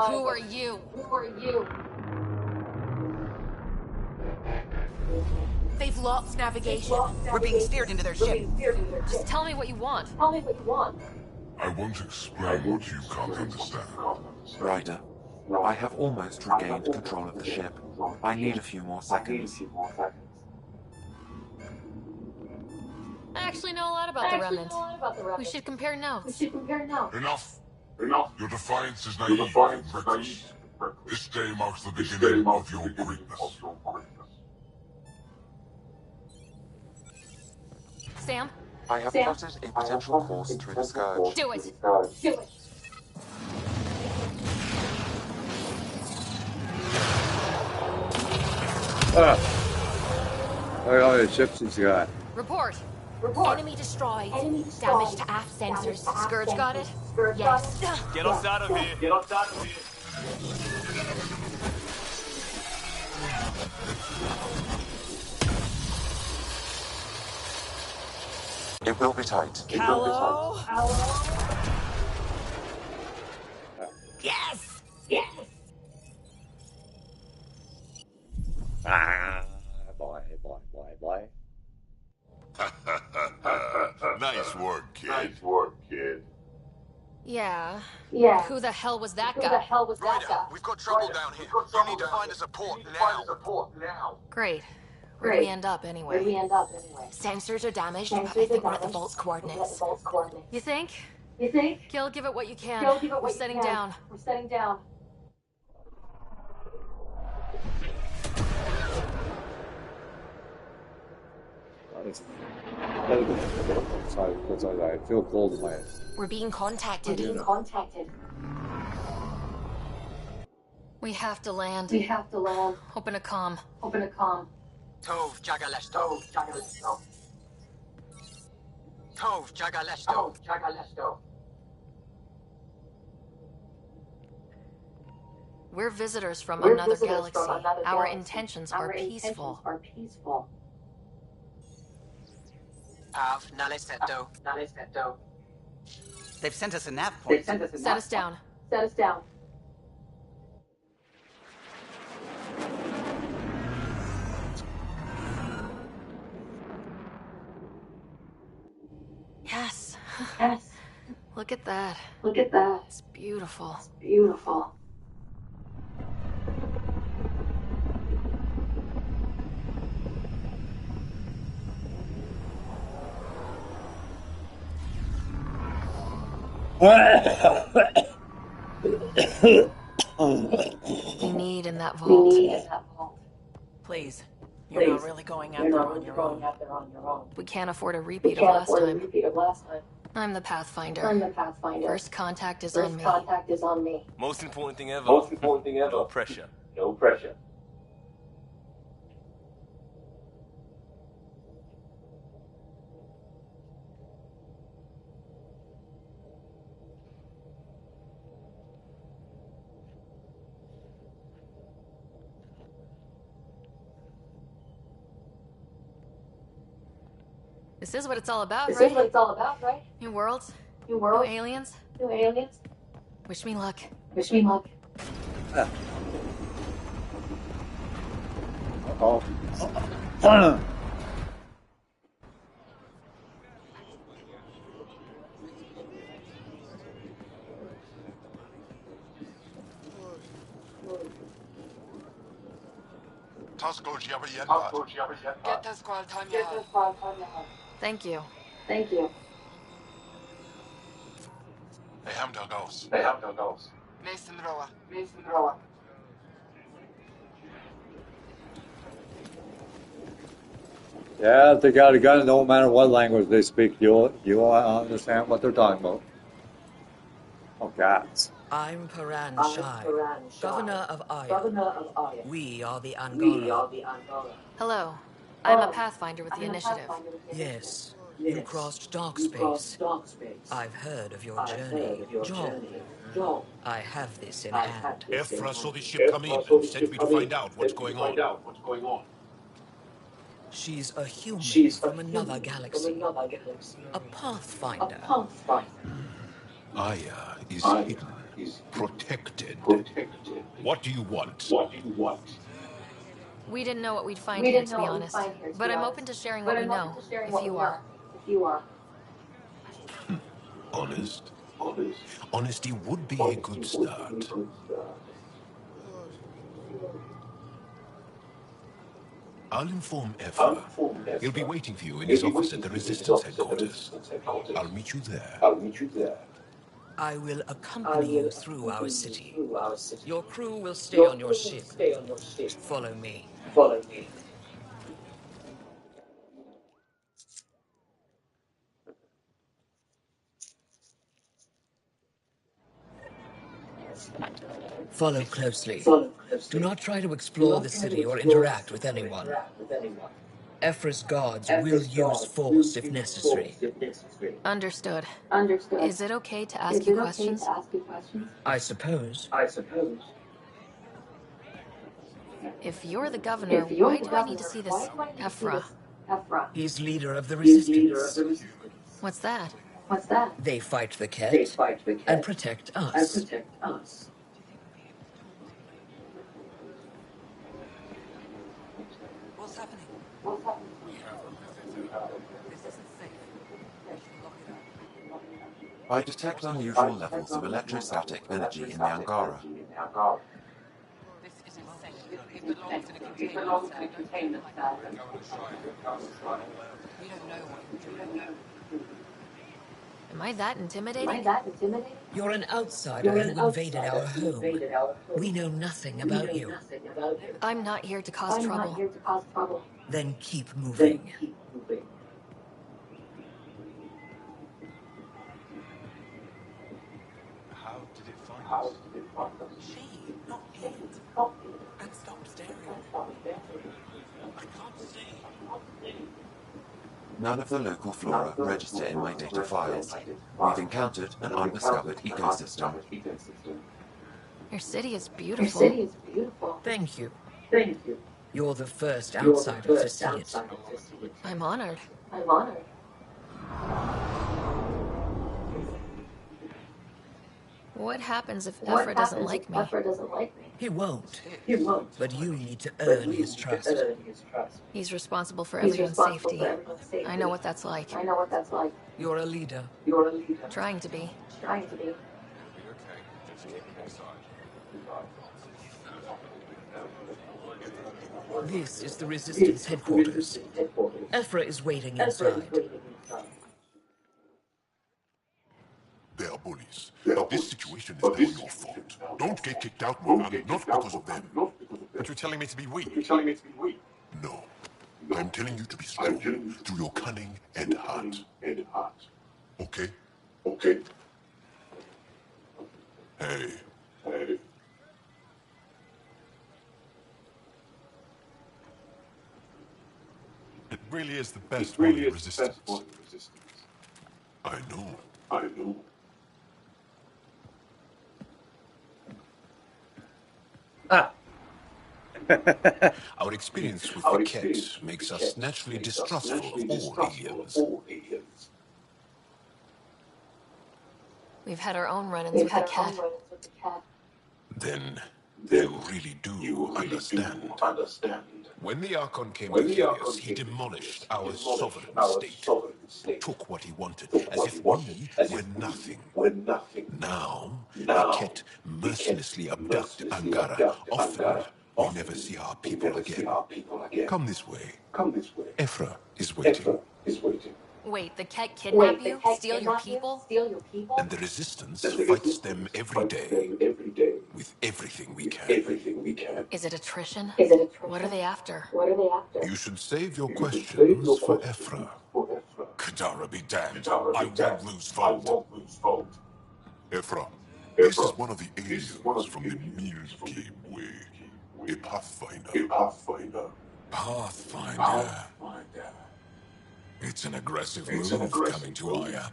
Speaker 8: Who are you? They've lost navigation.
Speaker 2: We're being steered into their ship.
Speaker 8: Just tell me what you want.
Speaker 9: I won't explain what you can't understand.
Speaker 16: Ryder, I have almost regained control of the ship. I need a few more seconds.
Speaker 8: I actually know a lot about the Remnant. We should compare notes.
Speaker 9: Enough. Your defiance is naive and reckless. This day marks the beginning of your greatness.
Speaker 8: Sam?
Speaker 16: I have plotted a potential course through the scourge.
Speaker 8: Do it!
Speaker 5: Look at all the ships he's got.
Speaker 8: Report. Enemy destroyed. Damage to aft sensors. Scourge got it? Yes.
Speaker 18: Get us out of here.
Speaker 16: It will be tight.
Speaker 15: Hello?
Speaker 2: Yes!
Speaker 5: Boy.
Speaker 9: Nice work, kid.
Speaker 8: Yeah. Who the hell was that guy?
Speaker 12: Ryder, we've got trouble down here. You need to find us a port now.
Speaker 8: Great. Where'd we end up anyway? Sensors are damaged, but I think we're at the vault's coordinates. You think? Gil, give it what you can. We're setting down.
Speaker 5: Sorry, I feel cold in my...
Speaker 8: We're being contacted. We have to land. Open a comm.
Speaker 2: Tov Jagaleshto. Tov Jagaleshto.
Speaker 8: We're visitors from another galaxy. Our intentions are peaceful.
Speaker 2: Av Nalesetto. They've sent us a nav point.
Speaker 8: Set us down. Yes. Look at that. It's beautiful. We need in that vault.
Speaker 15: Please, you're not really going out there on your own.
Speaker 8: We can't afford a repeat of last time. I'm the Pathfinder. First contact is on me.
Speaker 18: Most important thing ever. No pressure.
Speaker 8: This is what it's all about, right? New worlds? New aliens? Wish me luck.
Speaker 5: Uh-oh.
Speaker 3: Get the squad time you have.
Speaker 8: Thank you.
Speaker 3: Mason Roa.
Speaker 5: Yeah, if they got a gun, no matter what language they speak, you'll understand what they're talking about. Oh, gods.
Speaker 21: I'm Paran Shai, Governor of Aya. We are the Angara.
Speaker 8: Hello. I'm a Pathfinder with the Initiative.
Speaker 21: Yes, you crossed dark space. I've heard of your journey, John. I have this in hand.
Speaker 9: Ephra saw the ship come in and sent me to find out what's going on.
Speaker 21: She's a human from another galaxy. A Pathfinder.
Speaker 9: Aya is hidden, protected. What do you want?
Speaker 8: We didn't know what we'd find here, to be honest. But I'm open to sharing what we know, if you are.
Speaker 9: Honest? Honesty would be a good start. I'll inform Ephra. He'll be waiting for you in his office at the Resistance headquarters. I'll meet you there.
Speaker 21: I will accompany you through our city. Your crew will stay on your ship. Follow me. Follow closely. Do not try to explore the city or interact with anyone. Ephra's guards will use force if necessary.
Speaker 8: Understood. Is it okay to ask you questions?
Speaker 21: I suppose.
Speaker 8: If you're the governor, why do I need to see this Ephra?
Speaker 21: He's leader of the Resistance.
Speaker 8: What's that?
Speaker 21: They fight the Ket and protect us.
Speaker 17: What's happening? This isn't safe. We should lock it up.
Speaker 16: I detect unusual levels of electrostatic energy in the Angara.
Speaker 3: This isn't safe. It belongs in a containment cell. We don't know what you're doing.
Speaker 8: Am I that intimidating?
Speaker 21: You're an outsider who invaded our home. We know nothing about you.
Speaker 8: I'm not here to cause trouble.
Speaker 21: Then keep moving.
Speaker 9: How did it find us?
Speaker 17: She, not it. And stop staring.
Speaker 9: I can't see.
Speaker 16: None of the local flora register in my data files. We've encountered an undiscovered ecosystem.
Speaker 8: Your city is beautiful.
Speaker 21: Thank you. You're the first outsider to see it.
Speaker 8: I'm honored. What happens if Ephra doesn't like me?
Speaker 21: He won't. But you need to earn his trust.
Speaker 8: He's responsible for everyone's safety. I know what that's like.
Speaker 21: You're a leader.
Speaker 8: Trying to be.
Speaker 21: This is the Resistance headquarters. Ephra is waiting inside.
Speaker 9: They are bullies. But this situation is now your fault. Don't get kicked out, Moran, not because of them. But you're telling me to be weak? No. I'm telling you to be strong through your cunning and heart. Okay? Hey. It really is the best one in Resistance. I know. Our experience with the Ket makes us naturally distrustful of all aliens.
Speaker 8: We've had our own run-ins with the cat.
Speaker 9: Then you really do understand. When the Archon came to kill us, he demolished our sovereign state. Took what he wanted, as if we were nothing. Now, the Ket mercilessly abduct Angara, often we never see our people again. Come this way. Ephra is waiting.
Speaker 8: Wait, the Ket kidnap you? Steal your people?
Speaker 9: And the Resistance fights them every day. With everything we can.
Speaker 8: Is it attrition? What are they after?
Speaker 9: You should save your questions for Ephra. Kadara be damned. I won't lose Vold. Ephra, this is one of the aliens from the Milky Way. A Pathfinder. Pathfinder. It's an aggressive move coming to Aya.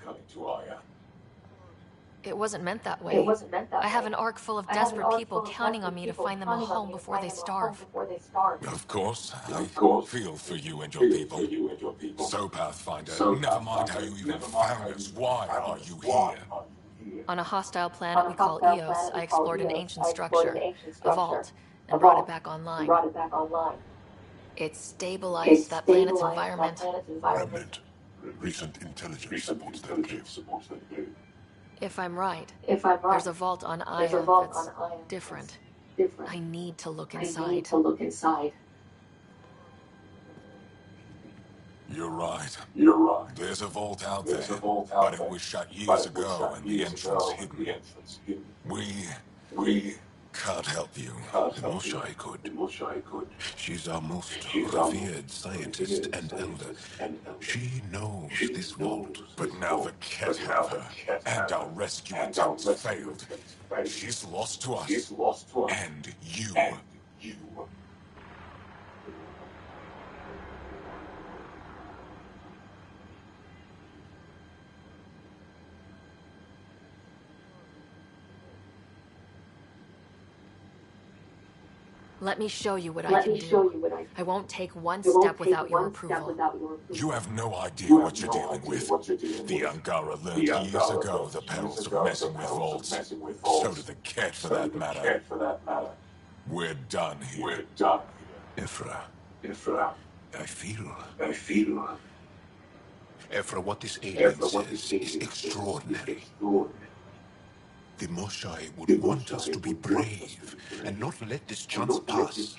Speaker 8: It wasn't meant that way. I have an ark full of desperate people counting on me to find them a home before they starve.
Speaker 9: Of course, I feel for you and your people. So, Pathfinder, never mind how you even found us. Why are you here?
Speaker 8: On a hostile planet we call Eos, I explored an ancient structure, a vault, and brought it back online. It stabilized that planet's environment.
Speaker 9: Remnant. Recent intelligence supports that claim.
Speaker 8: If I'm right, there's a vault on Aya that's different. I need to look inside.
Speaker 9: You're right. There's a vault out there, but it was shut years ago and the entrance hidden. We can't help you. The Moshai could. She's our most revered scientist and elder. She knows this vault, but now the Ket have her, and our rescue attempts failed. She's lost to us, and you.
Speaker 8: Let me show you what I can do. I won't take one step without your approval.
Speaker 9: You have no idea what you're dealing with. The Angara learned years ago the perils of messing with vaults. So did the Ket, for that matter. We're done here. Ephra. I feel. Ephra, what this alien says is extraordinary. The Moshai would want us to be brave and not let this chance pass.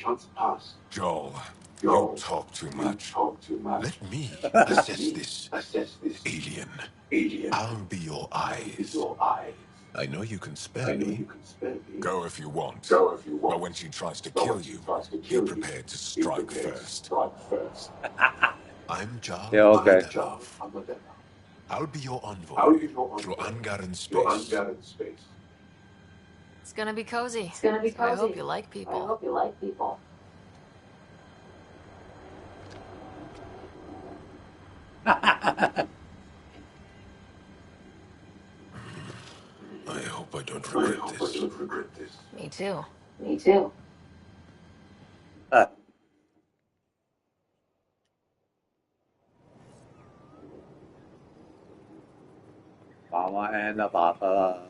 Speaker 9: Joel, you talk too much. Let me assess this alien. I'll be your eyes. I know you can spare me. Go if you want. But when she tries to kill you, be prepared to strike first. I'm Jarl Amadalov. I'll be your envoy through Angaran space.
Speaker 8: It's gonna be cozy. I hope you like people.
Speaker 9: I hope I don't regret this.
Speaker 8: Me too.
Speaker 5: Mama and the Papa.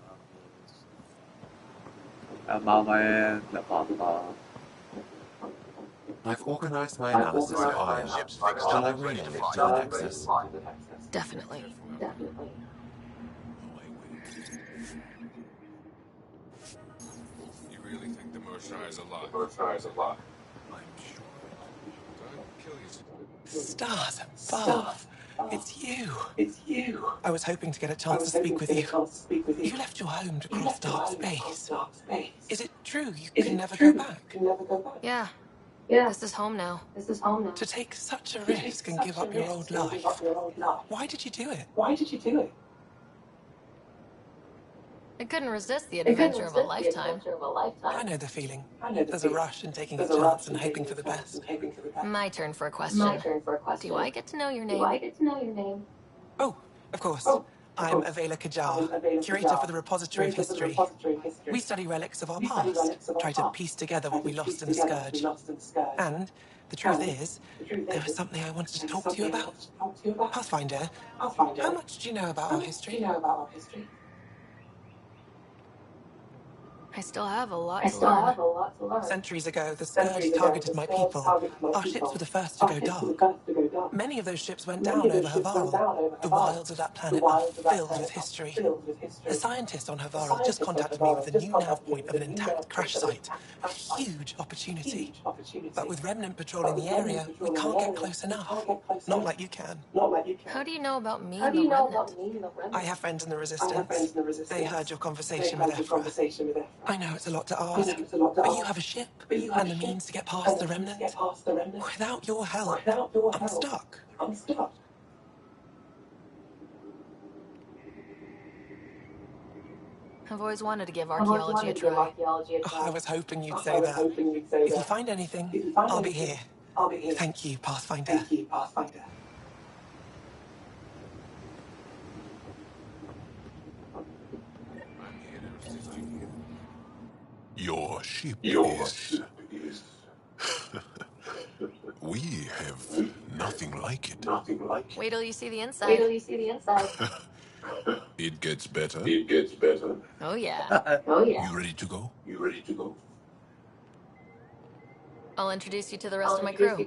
Speaker 5: Mama and the Papa.
Speaker 16: I've organized my analysis of Aya. Shall I relay it to the Nexus?
Speaker 8: Definitely.
Speaker 9: You really think the Moshai is alive? I'm sure. Don't kill yourself.
Speaker 11: Stars above. It's you. I was hoping to get a chance to speak with you. You left your home to cross dark space. Is it true you can never go back?
Speaker 8: Yeah. This is home now.
Speaker 11: To take such a risk and give up your old life. Why did you do it?
Speaker 8: I couldn't resist the adventure of a lifetime.
Speaker 11: I know the feeling. There's a rush in taking a chance and hoping for the best.
Speaker 8: My turn for a question. Do I get to know your name?
Speaker 11: Oh, of course. I'm Avela Kajar, curator for the Repository of History. We study relics of our past, try to piece together what we lost in the Scourge. And the truth is, there was something I wanted to talk to you about. Pathfinder, how much do you know about our history?
Speaker 8: I still have a lot to learn.
Speaker 11: Centuries ago, the Scourge targeted my people. Our ships were the first to go dark. Many of those ships went down over Havarl. The wilds of that planet are filled with history. A scientist on Havarl just contacted me with a new nav point of an intact crash site. A huge opportunity. But with Remnant patrolling the area, we can't get close enough. Not like you can.
Speaker 8: How do you know about me and the Remnant?
Speaker 11: I have friends in the Resistance. They heard your conversation with Ephra. I know it's a lot to ask, but you have a ship and the means to get past the Remnant. Without your help, I'm stuck.
Speaker 8: I've always wanted to give archaeology a try.
Speaker 11: Oh, I was hoping you'd say that. If you find anything, I'll be here. Thank you, Pathfinder.
Speaker 9: Your ship is... We have nothing like it.
Speaker 8: Wait till you see the inside.
Speaker 9: It gets better.
Speaker 8: Oh, yeah.
Speaker 9: You ready to go?
Speaker 8: I'll introduce you to the rest of my crew.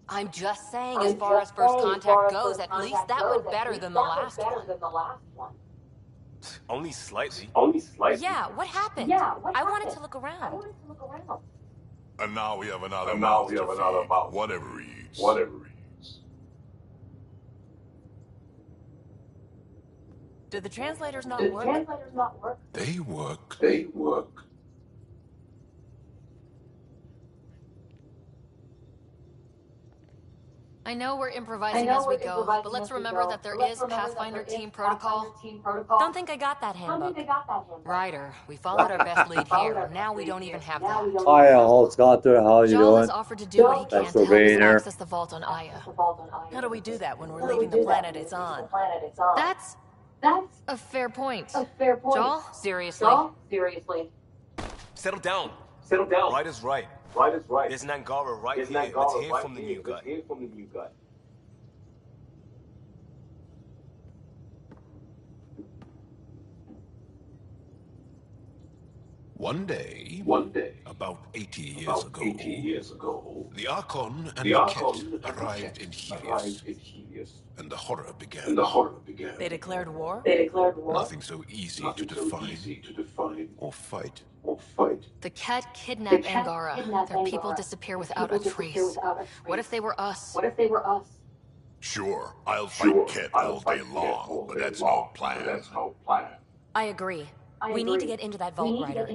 Speaker 8: I'm just saying, as far as first contact goes, at least that went better than the last one.
Speaker 18: Only slightly.
Speaker 8: Yeah, what happened? I wanted to look around.
Speaker 9: And now we have another mouth to feed. Whatever eats.
Speaker 8: Did the translators not work?
Speaker 9: They work.
Speaker 8: I know we're improvising as we go, but let's remember that there is Pathfinder team protocol. Don't think I got that handbook. Ryder, we followed our best lead here. Now we don't even have that.
Speaker 5: Hiya, Hulk Scotter, how you
Speaker 8: Joel
Speaker 5: doing?
Speaker 8: has offered to do what he can
Speaker 5: Thanks
Speaker 8: to
Speaker 5: for
Speaker 8: help us
Speaker 5: being here.
Speaker 8: access the vault on Aya.
Speaker 17: How do we do that when we're leaving the planet it's on?
Speaker 8: That's a fair point. Joel, seriously.
Speaker 18: Settle down. Ryder's right. There's an Angara right here. Let's hear from the new guy.
Speaker 9: One day, about 80 years ago, the Archon and the Ket arrived in Helios, and the horror began.
Speaker 17: They declared war?
Speaker 9: Nothing so easy to define or fight.
Speaker 8: The Ket kidnap Angara. Their people disappear without a trace. What if they were us?
Speaker 9: Sure, I'll fight Ket all day long, but that's no plan.
Speaker 8: I agree. We need to get into that vault, Ryder.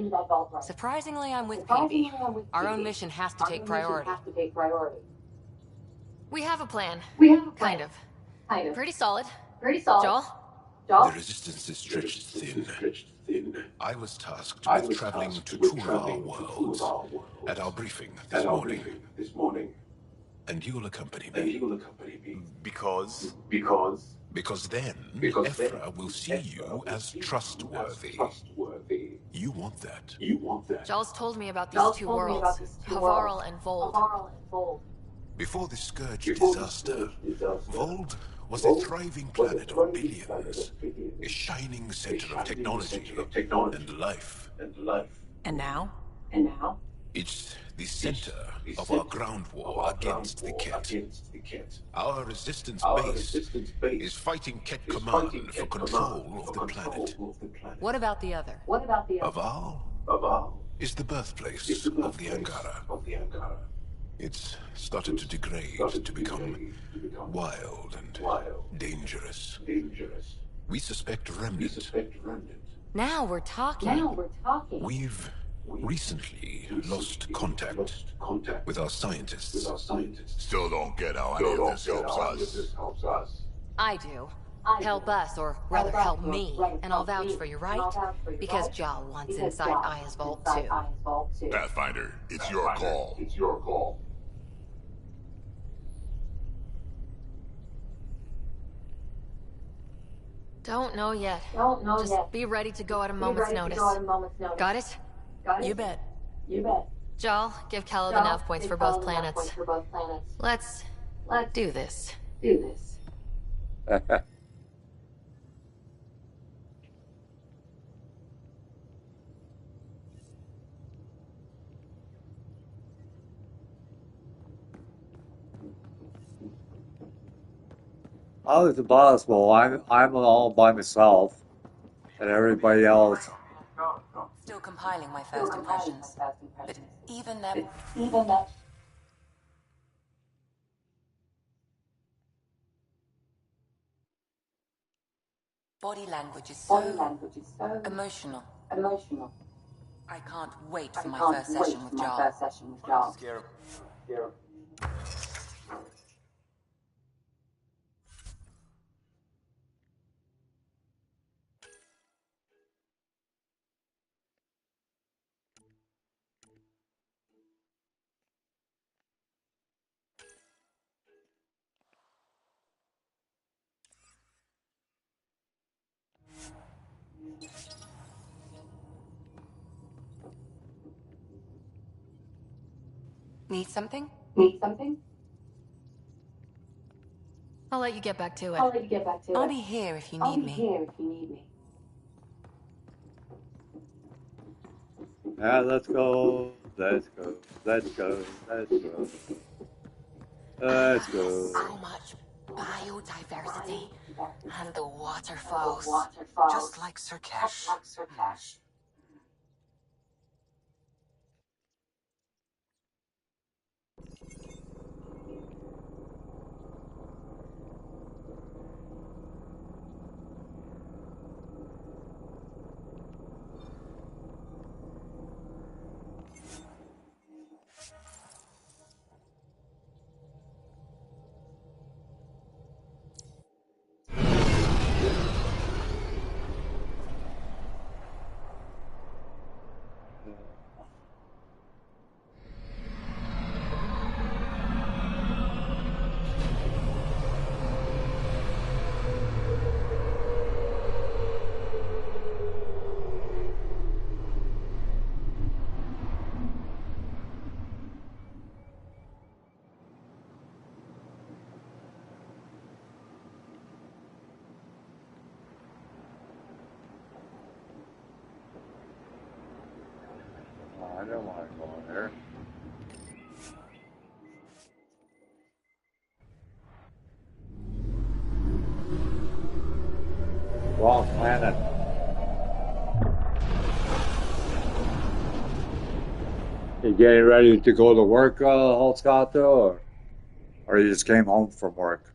Speaker 8: Surprisingly, I'm with Peavy. Our own mission has to take priority. We have a plan. Kind of. Pretty solid. Joel?
Speaker 9: The resistance is stretched thin. I was tasked with traveling to two of our worlds at our briefing this morning. And you'll accompany me.
Speaker 18: Because?
Speaker 9: Because then, Ephra will see you as trustworthy. You want that.
Speaker 8: Joel's told me about these two worlds, Havarl and Vold.
Speaker 9: Before the Scourge disaster, Vold was a thriving planet of billions, a shining center of technology and life.
Speaker 17: And now?
Speaker 9: It's the center of our ground war against the Ket. Our resistance base is fighting Ket Command for control of the planet.
Speaker 8: What about the other?
Speaker 9: Aval is the birthplace of the Angara. It's started to degrade, to become wild and dangerous. We suspect Remnant.
Speaker 8: Now we're talking.
Speaker 9: We've recently lost contact with our scientists. Still don't get how any of this helps us.
Speaker 8: I do. Help us, or rather help me, and I'll vouch for you, right? Because Jal wants inside Aya's vault too.
Speaker 9: Pathfinder, it's your call.
Speaker 8: Don't know yet. Just be ready to go at a moment's notice. Got it?
Speaker 11: You bet.
Speaker 8: Jal, give Caleb the nav points for both planets. Let's do this.
Speaker 5: How is it possible? I'm all by myself, and everybody else.
Speaker 17: Still compiling my first impressions. But even that... Body language is so emotional. I can't wait for my first session with Jar.
Speaker 20: Scare him.
Speaker 17: Need something?
Speaker 8: I'll let you get back to it.
Speaker 17: I'll be here if you need me.
Speaker 5: Yeah, let's go. Let's go. Let's go. Let's go. Let's go.
Speaker 8: So much biodiversity. And the waterfalls.
Speaker 17: Just like Sirkesh.
Speaker 5: I don't want to go in there. Wrong planet. You getting ready to go to work, Holtzcott, though, or you just came home from work?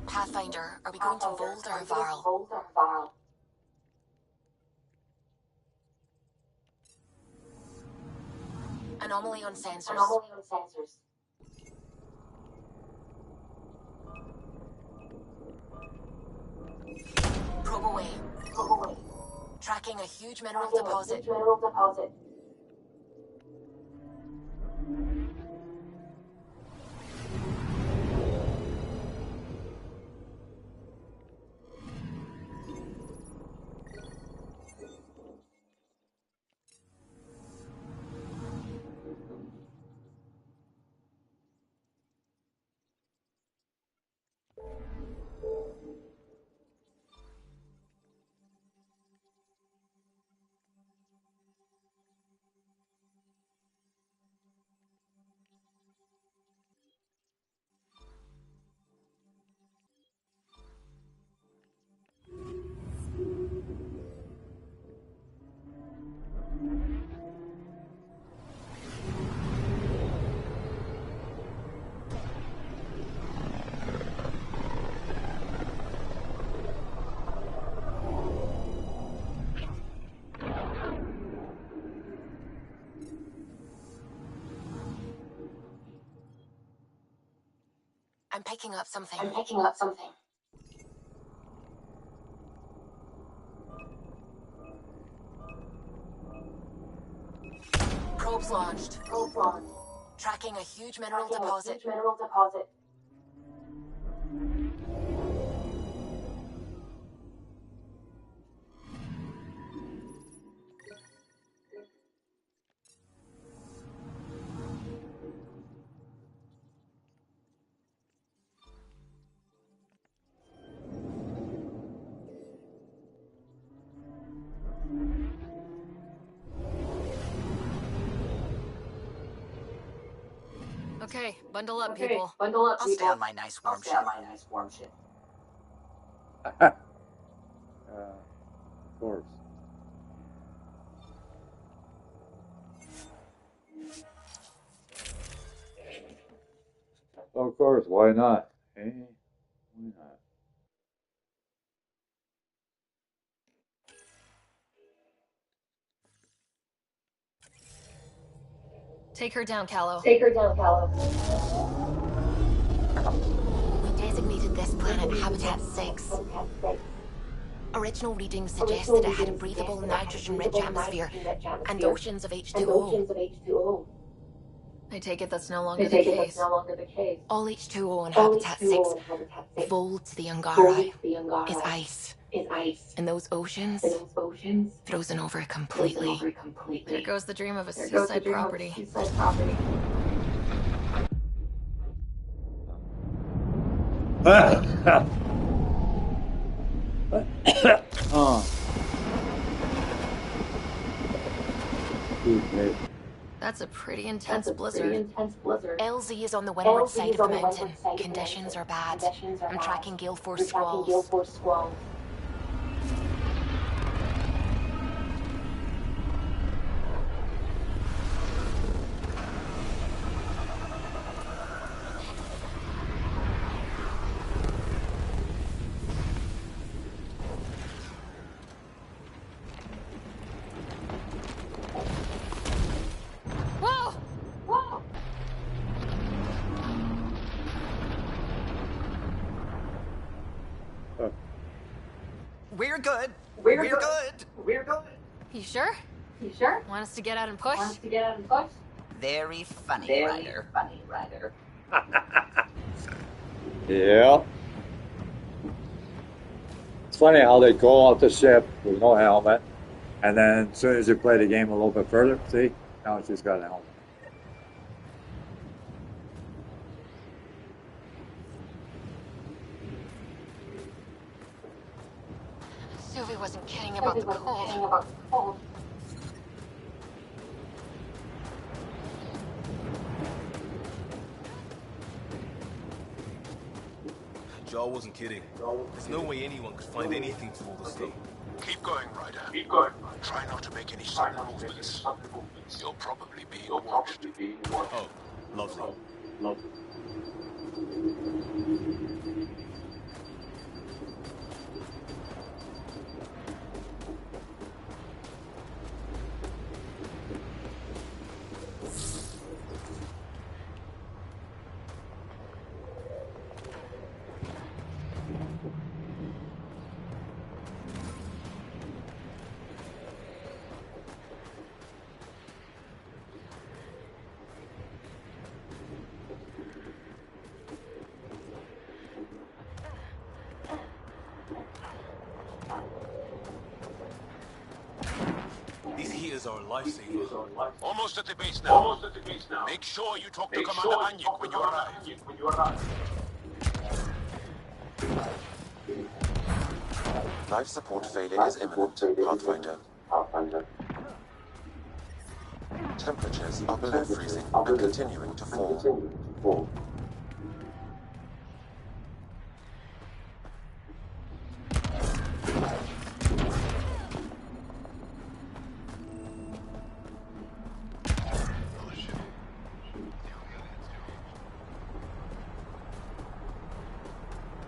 Speaker 8: Pathfinder, are we going to Vold or Varl? Anomaly on sensors. Probe away. Tracking a huge mineral deposit. I'm picking up something. Probes launched. Tracking a huge mineral deposit. Okay, bundle up, people.
Speaker 2: I'll stay on my nice warm ship.
Speaker 5: Of course. Of course, why not? Eh? Why not?
Speaker 8: Take her down, Callow.
Speaker 14: We designated this planet Habitat 6. Original readings suggested it had a breathable, nitrogen-rich atmosphere and oceans of H2O.
Speaker 8: I take it that's no longer the case.
Speaker 14: All H2O in Habitat 6, volts the Angari, is ice. And those oceans, frozen over completely.
Speaker 8: There goes the dream of a seaside property. That's a pretty intense blizzard.
Speaker 14: LZ is on the windward side of the mountain. Conditions are bad. I'm tracking gale force squalls.
Speaker 12: We're good. We're good.
Speaker 8: You sure? Want us to get out and push?
Speaker 2: Very funny, Ryder.
Speaker 5: Yeah. It's funny how they go off the ship with no helmet, and then as soon as you play the game a little bit further, see, now she's got a helmet.
Speaker 8: Sylvie wasn't kidding about the cold.
Speaker 18: Jaw wasn't kidding. There's no way anyone could find anything to hold us still.
Speaker 9: Keep going, Ryder. Try not to make any sudden movements. You'll probably be watched.
Speaker 18: Oh, lovely. These heaters are a lifesaver.
Speaker 9: Almost at the base now. Make sure you talk to Commander Anyik when you arrive.
Speaker 16: Life support failure is imminent, Pathfinder. Temperatures are below freezing and continuing to fall.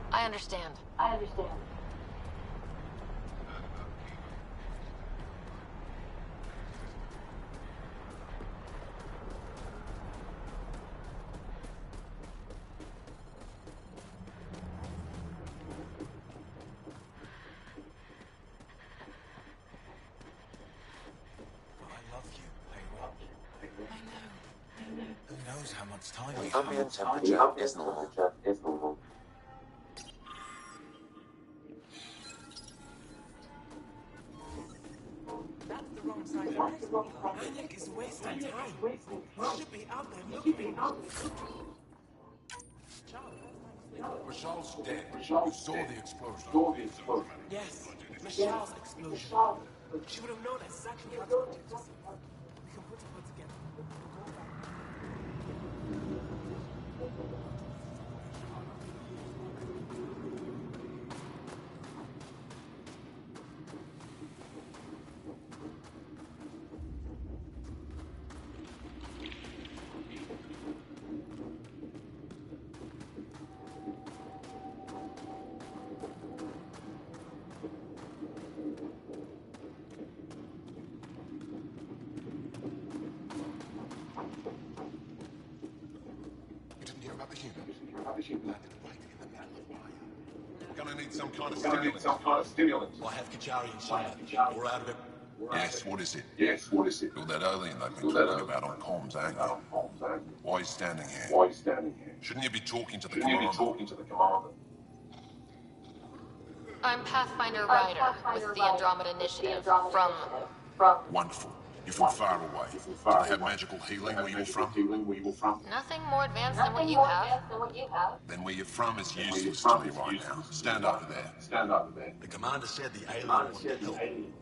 Speaker 8: I understand.
Speaker 18: It's time.
Speaker 16: The ambient temperature is normal.
Speaker 11: That's the wrong side of the ice, Miko. Alec is wasting time. You should be out there looking.
Speaker 9: Michelle's dead. You saw the explosion.
Speaker 11: Yes, Michelle's explosion. She would have known exactly how to protect herself. We can put it all together.
Speaker 9: You didn't hear about the human? Landed right in the middle of fire. Gonna need some kind of stimulant. I have Kajarian Shima. You're out of it. Yes, what is it? You're that alien they've been talking about on comms, ain't you? Why are you standing here? Shouldn't you be talking to the commander?
Speaker 14: I'm Pathfinder Ryder with the Andromeda Initiative from...
Speaker 9: Wonderful. You're from far away. Do they have magical healing where you're from?
Speaker 14: Nothing more advanced than what you have.
Speaker 9: Then where you're from is useless to me right now. Stand over there. The commander said the alien wanted help.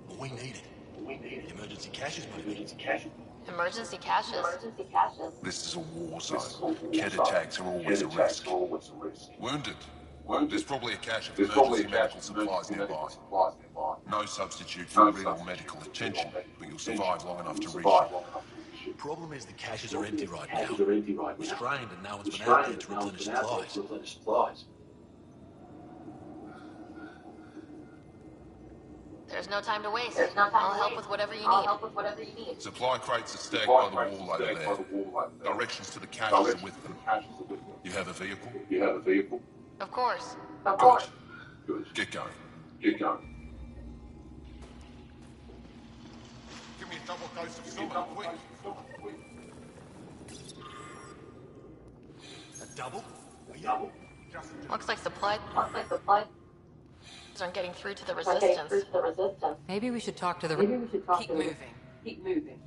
Speaker 9: But we need it. The emergency caches, maybe.
Speaker 14: Emergency caches?
Speaker 9: This is a war zone. Kett attacks are always a risk. Wounded. There's probably a cache of emergency medical supplies nearby. No substitute for real medical attention, but you'll survive long enough to reach it. Problem is the caches are empty right now. We're strained and no one's been out there to replenish supplies.
Speaker 14: There's no time to waste. I'll help with whatever you need.
Speaker 9: Supply crates are stacked by the wall over there. Directions to the caches are with them. You have a vehicle?
Speaker 14: Of course.
Speaker 9: Good. Get going.
Speaker 19: Give me a double dose of something, quick. A double?
Speaker 14: Looks like supplies aren't getting through to the resistance.
Speaker 17: Maybe we should talk to the...
Speaker 3: Keep moving.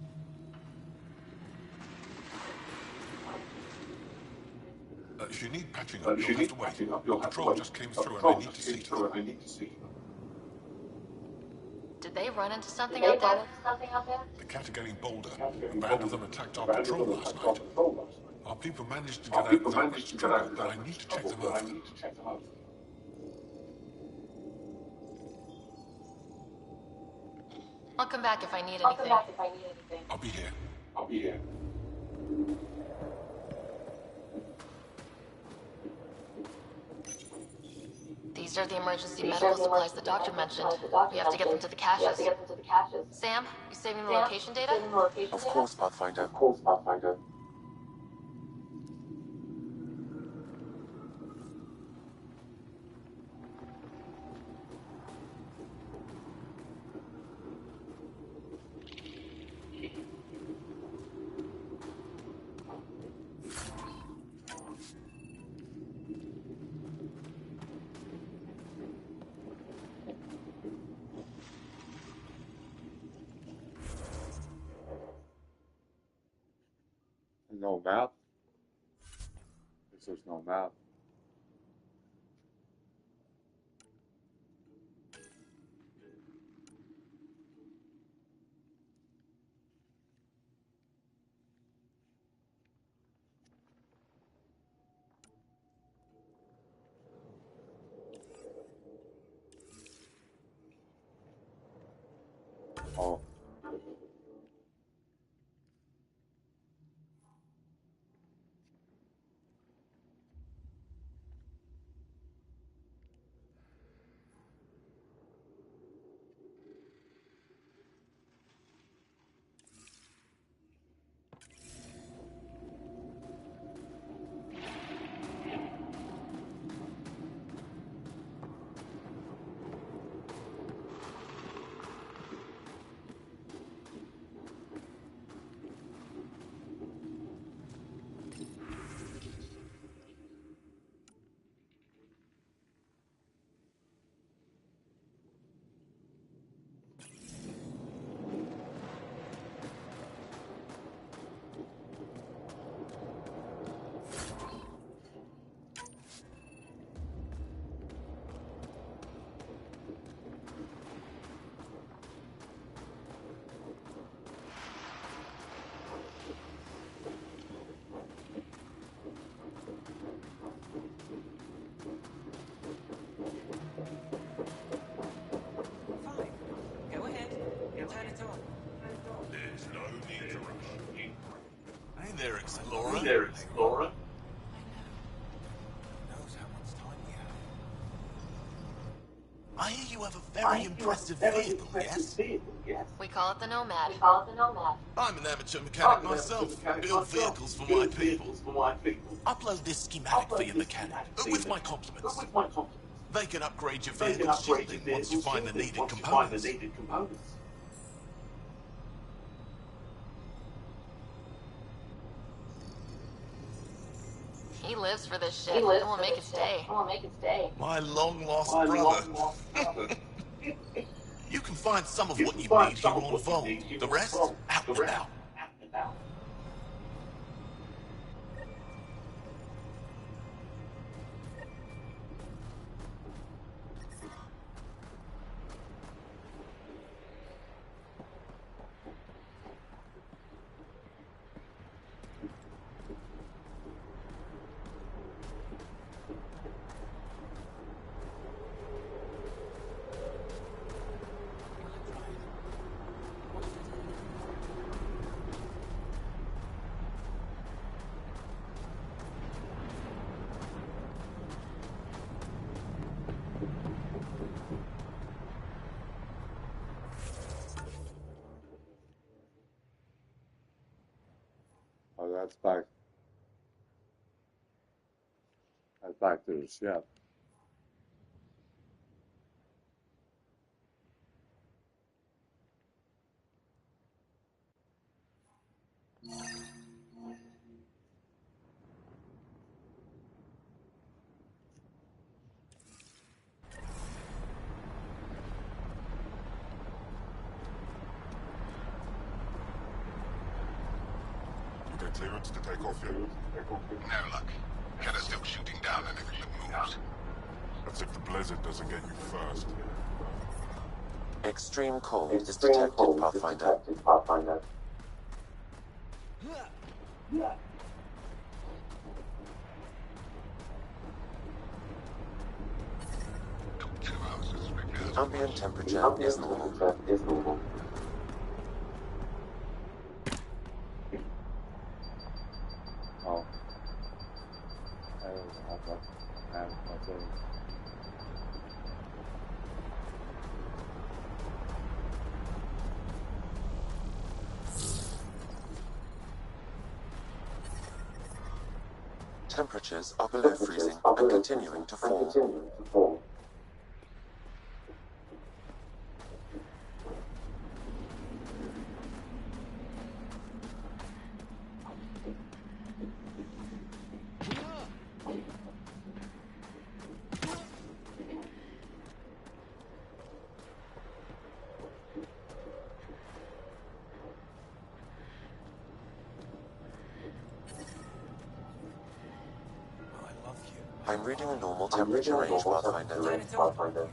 Speaker 9: If you need patching up, you'll have to wait. The patrol just came through and I need to see to them.
Speaker 14: Did they run into something out there?
Speaker 9: The cat are getting bolder. A band of them attacked our patrol last night. Our people managed to get out without much struggle, but I need to check them over.
Speaker 14: I'll come back if I need anything.
Speaker 9: I'll be here.
Speaker 14: These are the emergency medical supplies the doctor mentioned. We have to get them to the caches. Sam, you saving the location data?
Speaker 16: Of course, Pathfinder.
Speaker 5: No map? There's no map. Oh.
Speaker 9: there, Explorer. Knows how much time we have. I hear you have a very impressive vehicle, yes?
Speaker 8: We call it the Nomad.
Speaker 9: I'm an amateur mechanic myself. Build vehicles for my people. Upload this schematic for your mechanic, with my compliments. They can upgrade your vehicle's shielding once you find the needed components.
Speaker 8: He lives for this shit. It won't make it stay.
Speaker 9: My long-lost brother. You can find some of what you need here on Vault. The rest, out and about.
Speaker 5: Oh, that's back. That's back to the ship.
Speaker 9: You get clearance to take off yet?
Speaker 10: No luck. Header's still shooting down anything that moves.
Speaker 9: That's if the blizzard doesn't get you first.
Speaker 16: Extreme cold is detected, Pathfinder. Ambient temperature is normal.
Speaker 5: Oh.
Speaker 16: Temperatures are below freezing and continuing to fall. I'm reading a normal temperature range, Pathfinder.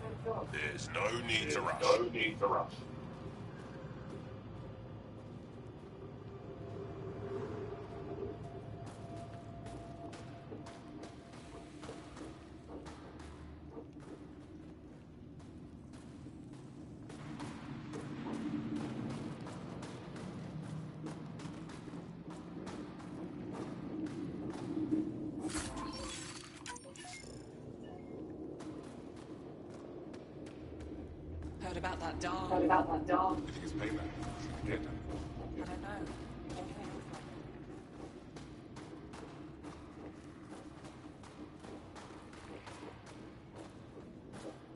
Speaker 9: There's no need to rush.
Speaker 11: Heard about that dog.
Speaker 9: I think it's payback. Get that.
Speaker 11: I don't know.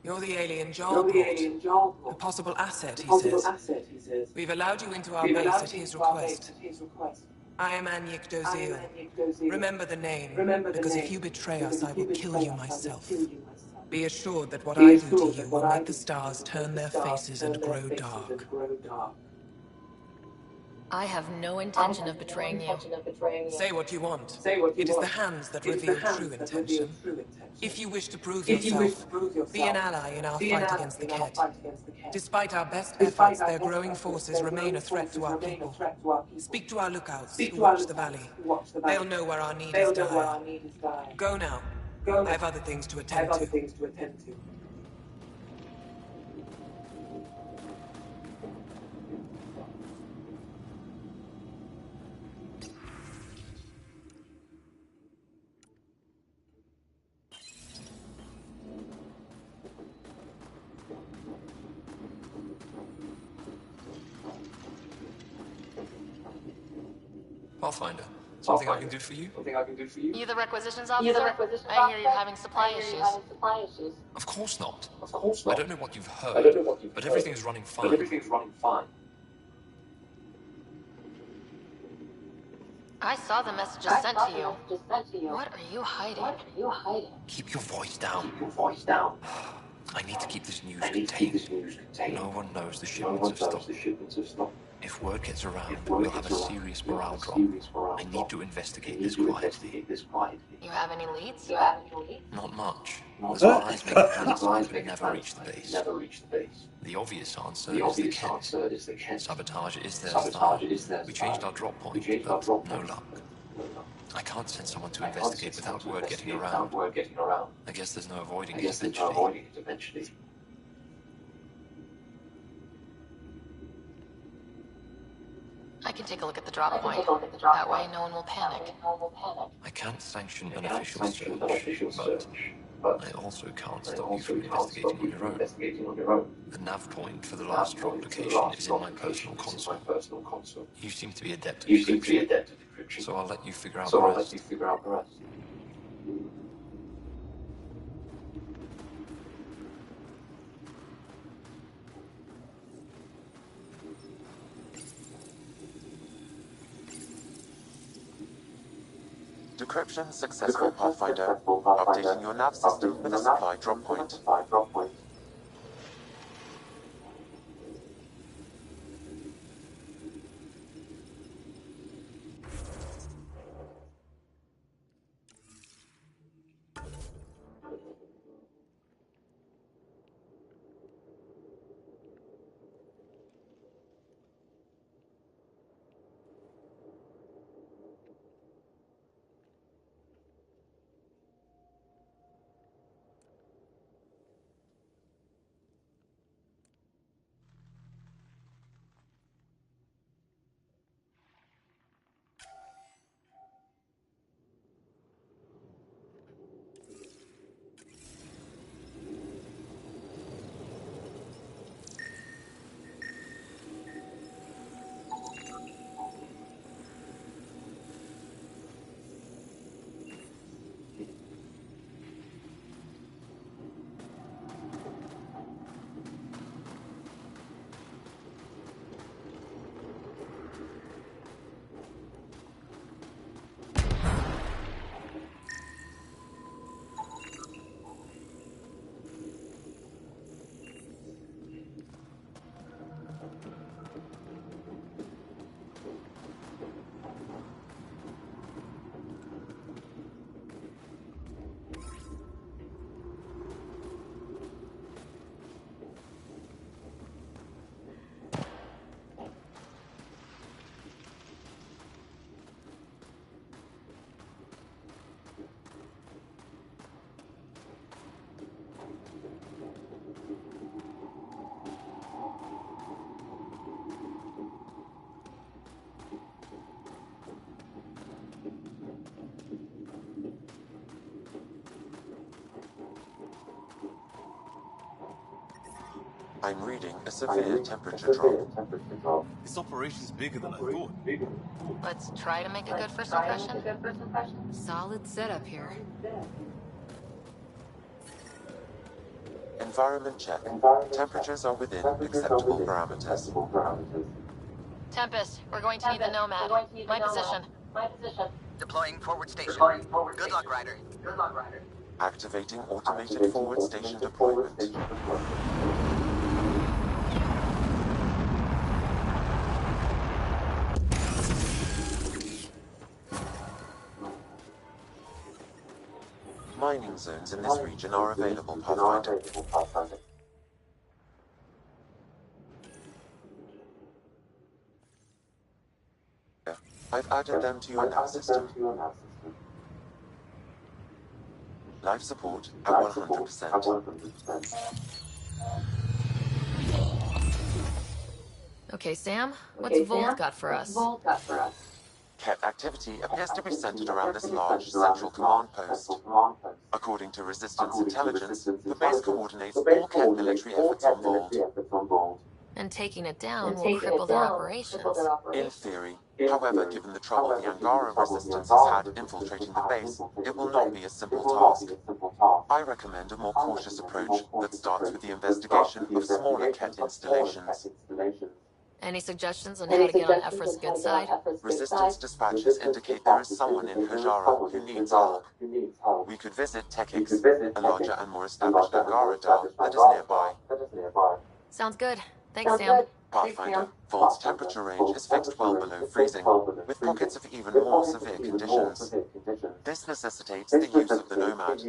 Speaker 11: You're the alien Joel brought. A possible asset, he says. We've allowed you into our base at his request. I am Anyik Dozil. Remember the name, because if you betray us, I will kill you myself. Be assured that what I do to you will make the stars turn their faces and grow dark.
Speaker 8: I have no intention of betraying you.
Speaker 11: Say what you want. It is the hands that reveal true intention. If you wish to prove yourself, be an ally in our fight against the Kett. Despite our best efforts, their growing forces remain a threat to our people. Speak to our lookouts who watch the valley. They'll know where our need is dire. Go now. I have other things to attend to.
Speaker 1: Pathfinder, something I can do for you?
Speaker 8: You the requisitions officer? I hear you're having supply issues.
Speaker 1: Of course not. I don't know what you've heard, but everything's running fine.
Speaker 8: I saw the messages sent to you. What are you hiding?
Speaker 1: Keep your voice down. I need to keep this news contained. No one knows the shipments have stopped. If word gets around, we'll have a serious morale drop. I need to investigate this quietly.
Speaker 8: You have any leads?
Speaker 1: Not much. The spies make plans but never reach the base. The obvious answer is the Kent. Sabotage is their style. We changed our drop point, but no luck. I can't send someone to investigate without word getting around. I guess there's no avoiding it eventually.
Speaker 8: I can take a look at the drop point. That way no one will panic.
Speaker 1: I can't sanction an official search, but I also can't stop you from investigating on your own. The nav point for the last drop location is in my personal console. You seem to be adept at encryption, so I'll let you figure out the rest.
Speaker 16: Decryption successful, Pathfinder. Updating your nav system with a supply drop point. I'm reading a severe temperature drop.
Speaker 7: This operation's bigger than I thought.
Speaker 8: Let's try to make a good first impression.
Speaker 14: Solid setup here.
Speaker 16: Environment check. Temperatures are within acceptable parameters.
Speaker 8: Tempest, we're going to need the Nomad. My position.
Speaker 2: Deploying forward station. Good luck, Ryder.
Speaker 16: Activating automated forward station deployment. Mining zones in this region are available, Pathfinder. I've added them to your nav system. Life support at 100%.
Speaker 8: Okay, Sam, what's Volt got for us?
Speaker 16: Ket activity appears to be centered around this large central command post. According to Resistance intelligence, the base coordinates all Ket military efforts on Vold.
Speaker 8: And taking it down will cripple their operations.
Speaker 16: In theory. However, given the trouble the Angara resistance has had infiltrating the base, it will not be a simple task. I recommend a more cautious approach that starts with the investigation of smaller Ket installations.
Speaker 8: Any suggestions on how to get on Ephra's good side?
Speaker 16: Resistance dispatches indicate there is someone in Hajara who needs help. We could visit Tekix, a larger and more established Angara dam that is nearby.
Speaker 8: Sounds good. Thanks, Sam.
Speaker 16: Pathfinder, Vault's temperature range is fixed well below freezing, with pockets of even more severe conditions. This necessitates the use of the Nomad.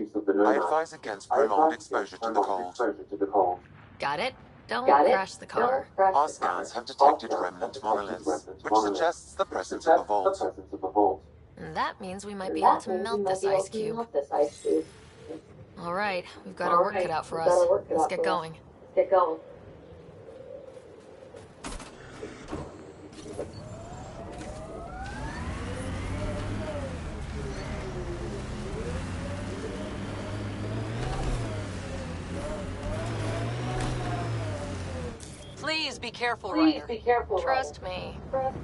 Speaker 16: I advise against prolonged exposure to the cold.
Speaker 8: Got it. Don't crash the car.
Speaker 16: Our scans have detected remnant monoliths, which suggests the presence of a vault.
Speaker 8: And that means we might be able to melt this ice cube. All right, we've got our work cut out for us. Let's get going.
Speaker 3: Please be careful, Ryder.
Speaker 8: Trust me.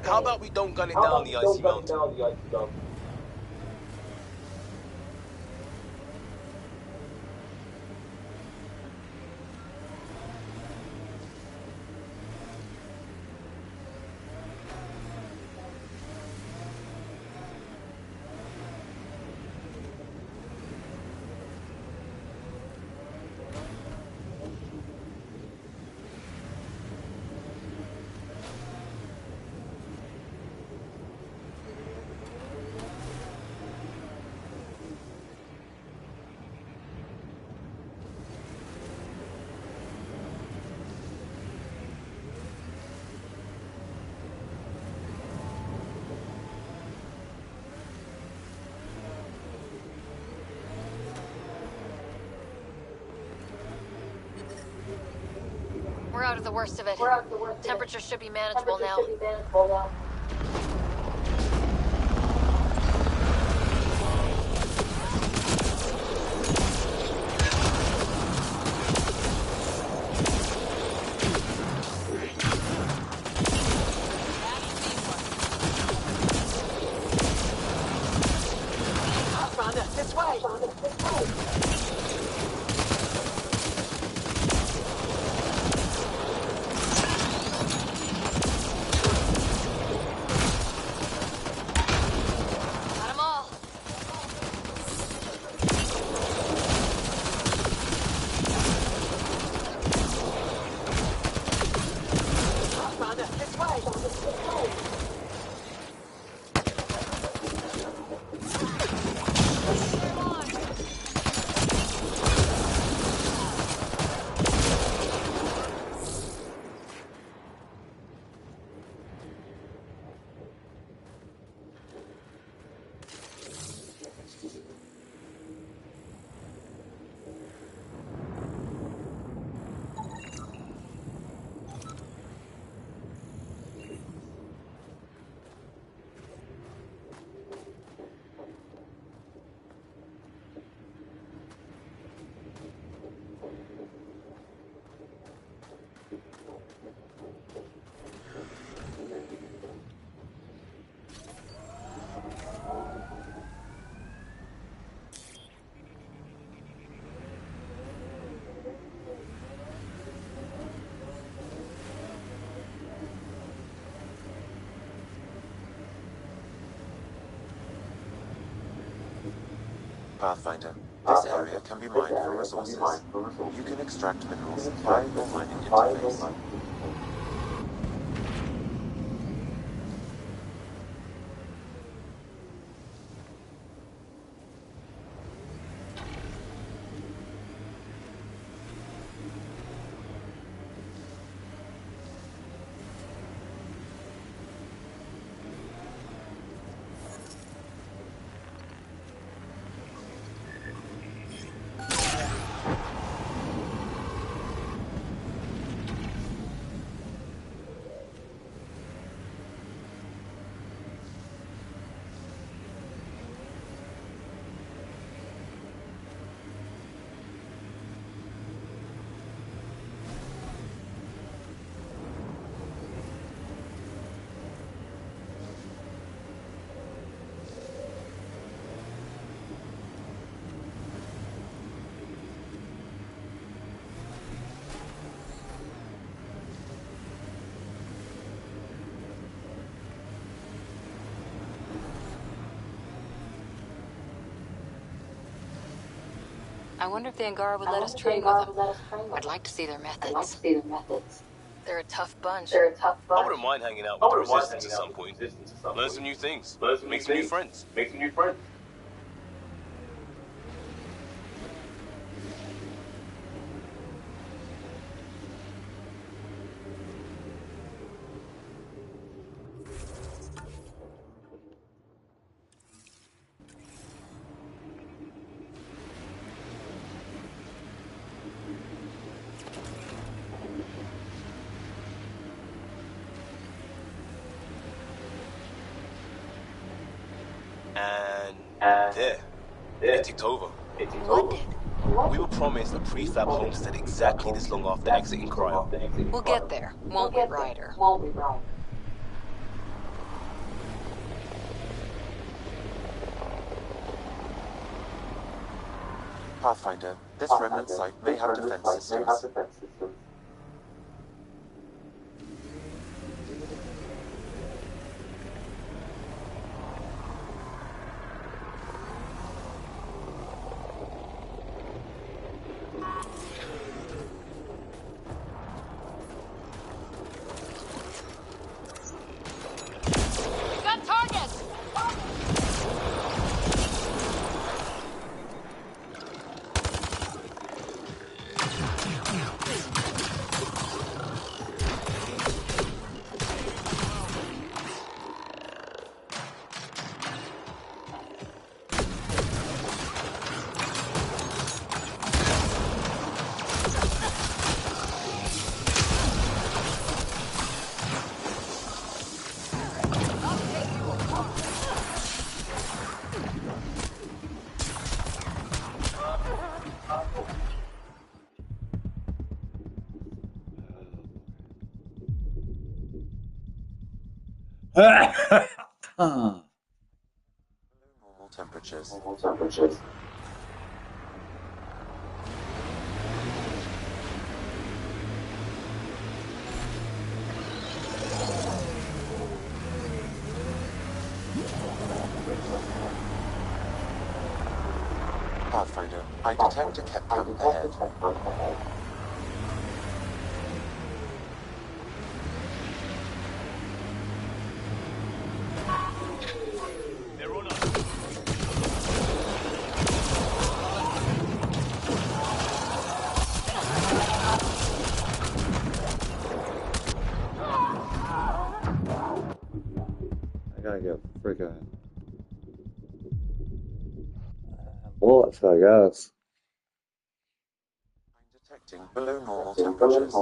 Speaker 7: How about we don't gun it down the icy mountain?
Speaker 8: We're out of the worst of it. Temperature should be manageable now.
Speaker 11: This way!
Speaker 16: Pathfinder, this area can be mined for resources. You can extract minerals via your mining interface.
Speaker 8: I wonder if the Angara would let us train with them. I'd like to see their methods. They're a tough bunch.
Speaker 7: I wouldn't mind hanging out with the Resistance at some point. Learn some new things. Make some new friends. And there. It ticked over.
Speaker 8: What did?
Speaker 7: We were promised a prefab homestead exactly this long after exiting cryo.
Speaker 8: We'll get there, won't we, Ryder?
Speaker 16: Pathfinder, this remnant site may have defense systems.
Speaker 8: Got targets!
Speaker 16: Normal temperatures. Pathfinder, I detect a Kep camp ahead.
Speaker 5: I gotta get freaking bullets, I guess.
Speaker 16: I'm detecting below normal temperatures.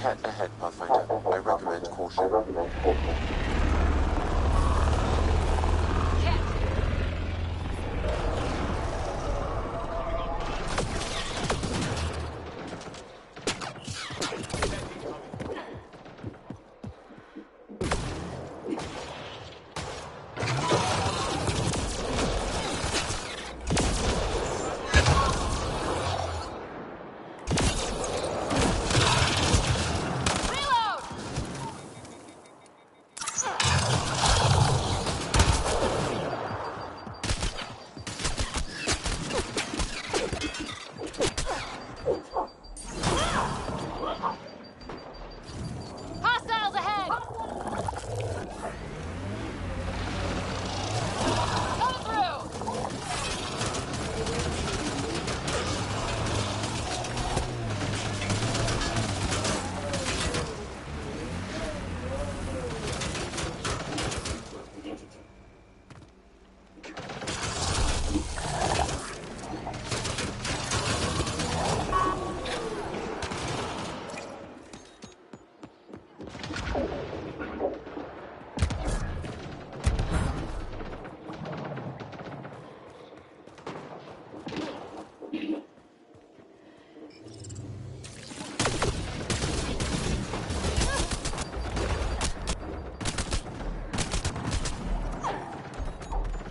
Speaker 16: Cat ahead, Pathfinder. I recommend caution.
Speaker 8: Hostiles ahead! Come through!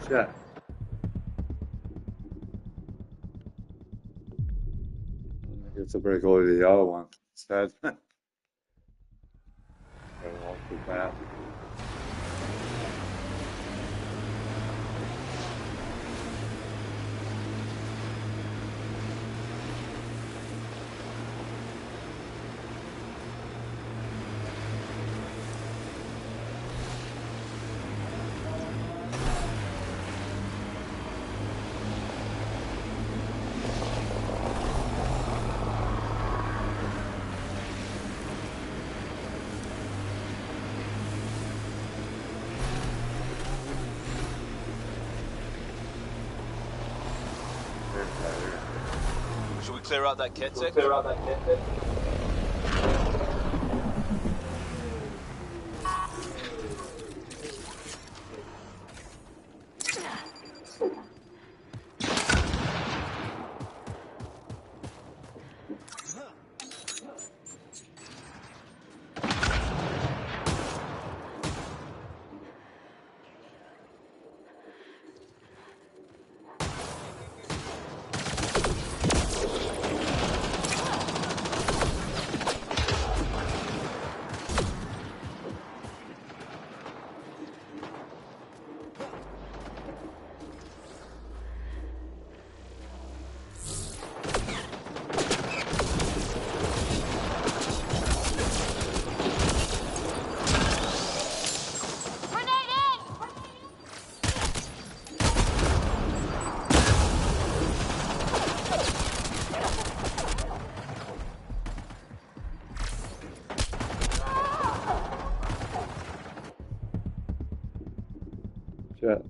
Speaker 5: Shit. It's a break over to the other one instead. man.
Speaker 7: Should we clear out that Ketek?
Speaker 5: Shit.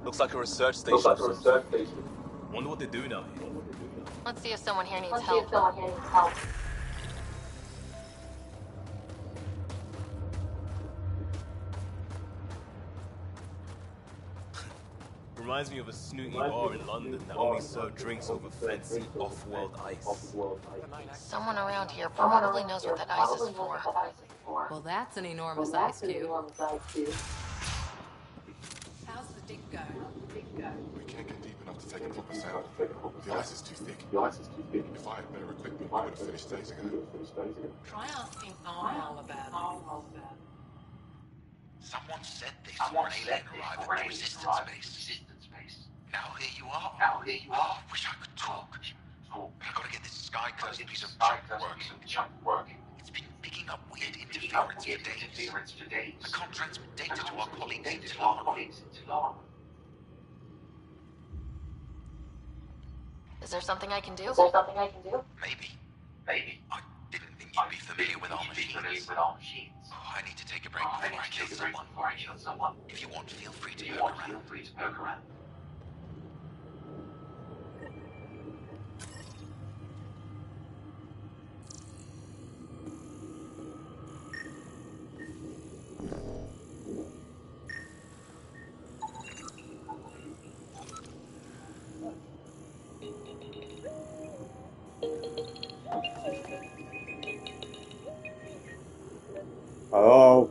Speaker 7: Looks like a research station of some sort. Wonder what they do now.
Speaker 8: Let's see if someone here needs help.
Speaker 7: Reminds me of a snooty bar in London that only served drinks over fancy off-world ice.
Speaker 8: Someone around here probably knows what that ice is for.
Speaker 17: Well, that's an enormous ice cube.
Speaker 3: How's the dig going?
Speaker 9: We can't get deep enough to take a proper sample. The ice is too thick. If I had better equipment, we would have finished days ago.
Speaker 3: Try asking Armel about it.
Speaker 10: Someone said they saw an alien arrive at the resistance base. Now here you are. Oh, wish I could talk. But I gotta get this sky-cursed piece of junk working. It's been picking up weird interference for days. I can't transmit data to our colleagues in Toulon.
Speaker 8: Is there something I can do?
Speaker 10: Maybe. I didn't think you'd be familiar with our machines. Oh, I need to take a break before I kill someone. If you want, feel free to poke around.
Speaker 5: Hello?